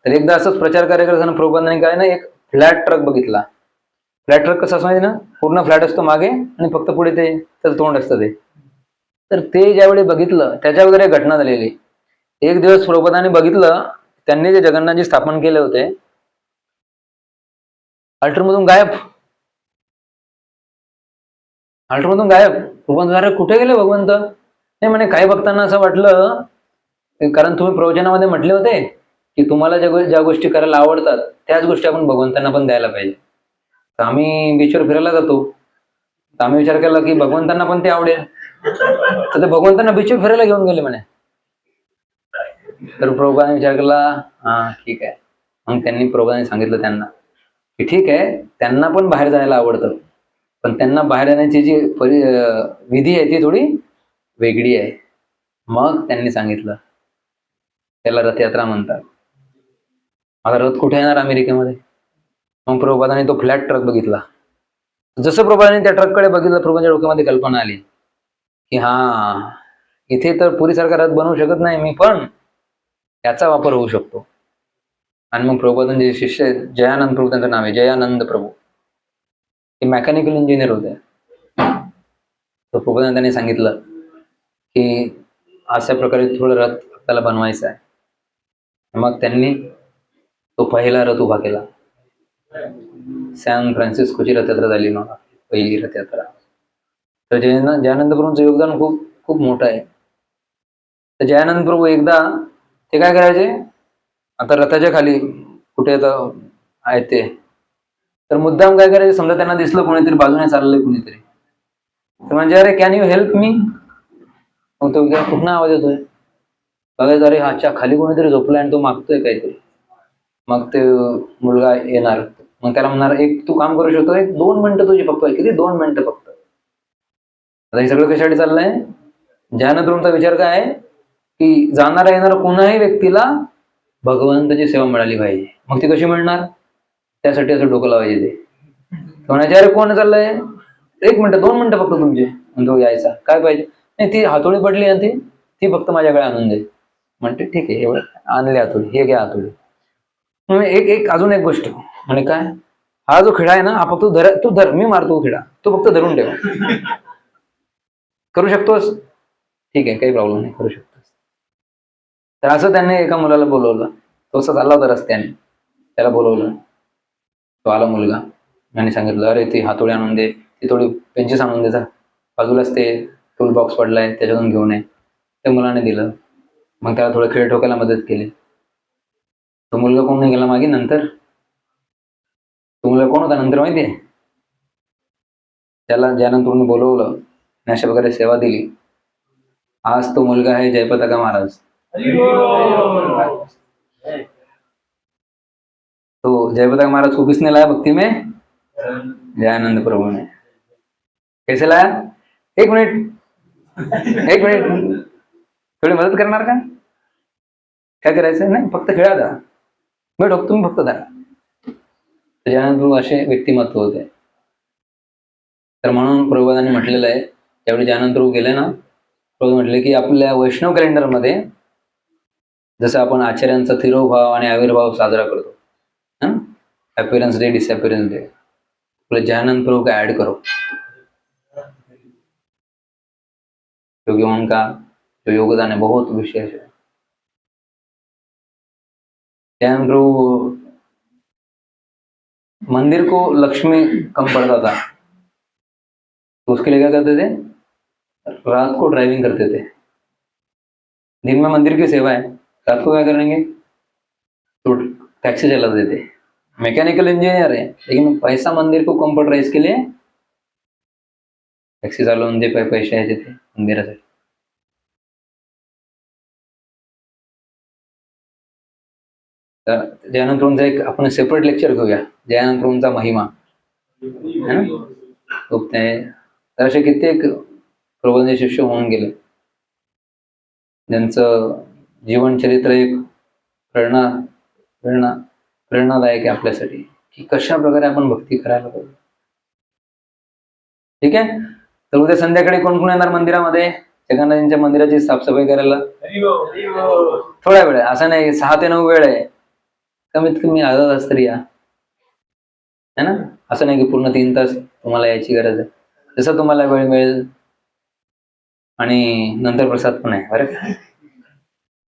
तर एकदा असंच प्रचार कार्य करताना प्रभुपादांनी काय ना, एक फ्लॅट ट्रक बघितला. फ्लॅट ट्रक कसं असं ना, पूर्ण फ्लॅट असतो मागे आणि फक्त पुढे ते त्याचं तोंड असतं ते. तर ते ज्यावेळी बघितलं त्याच्या वगैरे घटना झालेली. एक दिवस प्रभुपादांनी बघितलं, त्यांनी जे जगन्नाथजी स्थापन केले होते अल्टरमधून गायब. अल्टरमधून गायब. प्रभुपाद अरे कुठे गेले भगवंत? नाही म्हणे, काही भक्तांना असं वाटलं, कारण तुम्ही प्रवचनामध्ये म्हटले होते की तुम्हाला ज्या गोष्टी करायला आवडतात त्याच गोष्टी आपण भगवंतांना पण द्यायला पाहिजे. तर आम्ही बीचवर फिरायला जातो, तर आम्ही विचार केला की भगवंतांना पण ते आवडेल, तर ते भगवंतांना बीचवर फिरायला घेऊन गेले म्हणे. तर प्रभुपादांनी विचार केला, हा ठीक आहे. मग त्यांनी प्रभुपादांनी सांगितलं त्यांना की ठीक आहे, त्यांना पण बाहेर जायला आवडतं, पण त्यांना बाहेर येण्याची जी विधी आहे ती थोडी वेगळी आहे. मग त्यांनी सांगितलं, त्याला रथयात्रा म्हणतात. आता रथ कुठे येणार अमेरिकेमध्ये? मग प्रभुपादांनी तो फ्लॅट ट्रक बघितला. जसं प्रभुपादांनी त्या ट्रककडे बघितलं, प्रभूंच्या डोक्यामध्ये कल्पना आली की हा, इथे तर पुरीसारखा रथ बनवू शकत नाही मी, पण याचा वापर होऊ शकतो. आणि मग प्रभुपादांचे शिष्य आहेत, जयानंद प्रभू त्यांचं नाव आहे, जयानंद प्रभू. ते मेकॅनिकल इंजिनियर होते. तर प्रभुपादांनी त्यांनी सांगितलं की अशा प्रकारे थोडं रथ आपल्याला बनवायचा आहे. मग त्यांनी तो पहिला रथ उभा केला. सॅन फ्रान्सिस्कोची रथयात्रा झाली मग पहिली रथयात्रा. तर जयानंद प्रभूंचं योगदान खूप खूप मोठं आहे. तर जयानंद प्रभू एकदा ते काय करायचे, आता रथाच्या खाली कुठे आहेत ते, तर मुद्दाम काय करायचे, समजा त्यांना दिसलं कोणीतरी बाजूने चाललंय कुणीतरी, तर म्हणजे अरे कॅन यू हेल्प मी. मग तो कुठं आवाज येतोय, बघायचं अरे ह्याच्या खाली कोणीतरी झोपलाय आणि तो मागतोय काहीतरी. मग ते मुलगा येणार, मग त्याला म्हणणार एक तू काम करू शकतो, 1-2 मिनिटं तुझी फक्त, किती 2 मिनिटं फक्त. आता हे सगळं कशासाठी चाललंय? जयानंद प्रभूंचा विचार काय आहे की जाणारा येणारा कोणाही व्यक्तीला भगवंताची सेवा मिळाली पाहिजे. मग ती कशी मिळणार? त्यासाठी असं डोकं लावायचे ते. म्हणायचे अरे कोण चाललंय, 1 मिनिटं 2 मिनिटं फक्त तुमचे. तो यायचा, काय पाहिजे? नाही ती हातोडी पडली ना, ती फक्त माझ्याकडे आणून दे. म्हणते ठीक आहे, एवढं आणली हातोडी, हे घ्या हातोडी. अजून एक गोष्ट म्हणजे काय, हा जो खिळा आहे ना, हा फक्त तू धर, मी मारतो खिळा, तू फक्त धरून ठेव. करू शकतोस? ठीक आहे, काही प्रॉब्लेम नाही, करू शकतोस. तर असं त्यांनी एका मुलाला बोलवलं. तो असं चालला होता रस्त्याने, त्याला बोलवलं. तो आला मुलगा आणि सांगितलं अरे ती हातोडी आणून दे, ती थोडी पेंचीस आणून दे, जा बाजूलाच ते टूल बॉक्स पडलाय त्याच्यातून घेऊन ये. त्या मुलाने दिलं. मग त्याला थोडं खेळ ठोकायला मदत केली. तो मुलगा कोण नाही गेला मागे नंतर. तो मुलगा कोण होता नंतर माहितीये? त्याला ज्यानंतर बोलवलं आणि अशा प्रकारे सेवा दिली. आज तो मुलगा आहे जयपताका महाराज. तो जयपताका महाराज को किसने लाया भक्ति में? जयानंद प्रभु ने. कैसे लाया? 1 मिनिट 1 मिनिट, थोडी मदत करणार का? काय करायचं? नाही, फक्त खेळा द्या, मी ठोकतो, तुम्ही फक्त धरा. जयानंद प्रभू असे व्यक्तिमत्व होते. तर म्हणून प्रभुपादांनी म्हटलेलं आहे, त्यावेळी जयानंद प्रभू गेले ना, प्रभू म्हटले की आपल्या वैष्णव कॅलेंडरमध्ये जसं आपण आचार्यांचा तिरोभाव आणि आविर्भाव साजरा करतो, अपीयरन्स डे, डिसअपियरन्स डे, आपले जयानंद प्रभू का ऐड करो, क्योंकि उनका जो योगदान है बहुत विशेष है. जयानंद प्रभू मंदिर को लक्ष्मी कम पड़ता था, उसके लिए क्या करते थे, रात को ड्राइविंग करते थे। दिन में मंदिर की सेवा है, रात को क्या करेंगे, तो टैक्सी चला देते। मैकेनिकल इंजीनियर है लेकिन पैसा मंदिर को कॉम्प्युटराइज के लिए टॅक्सी चालवून जे पैसे यायचे ते मंदिरासाठी. तर जयानंद एक आपण सेपरेट लेक्चर घेऊया, जयानंद महिमा है ना. खूप ते तर असे कित्येक प्रबोधन शिष्य होऊन गेले, ज्यांचं जीवन चरित्र एक प्रेरणा प्रेरणा प्रेरणादायक आहे आपल्यासाठी की कशा प्रकारे आपण भक्ती करायला पाहिजे. ठीक आहे. तर उद्या संध्याकाळी कोण कोण येणार मंदिरामध्ये, जगन्नाथांच्या मंदिराची साफसफाई करायला? थोडा वेळ आहे, असं नाही 6 ते 9 वेळ आहे, कमीत कमी अर्धा तास तरी या, है ना. असं नाही की पूर्ण 3 तास तुम्हाला यायची गरज आहे, जसं तुम्हाला वेळ मिळेल. आणि नंतर प्रसाद पण आहे बरं का.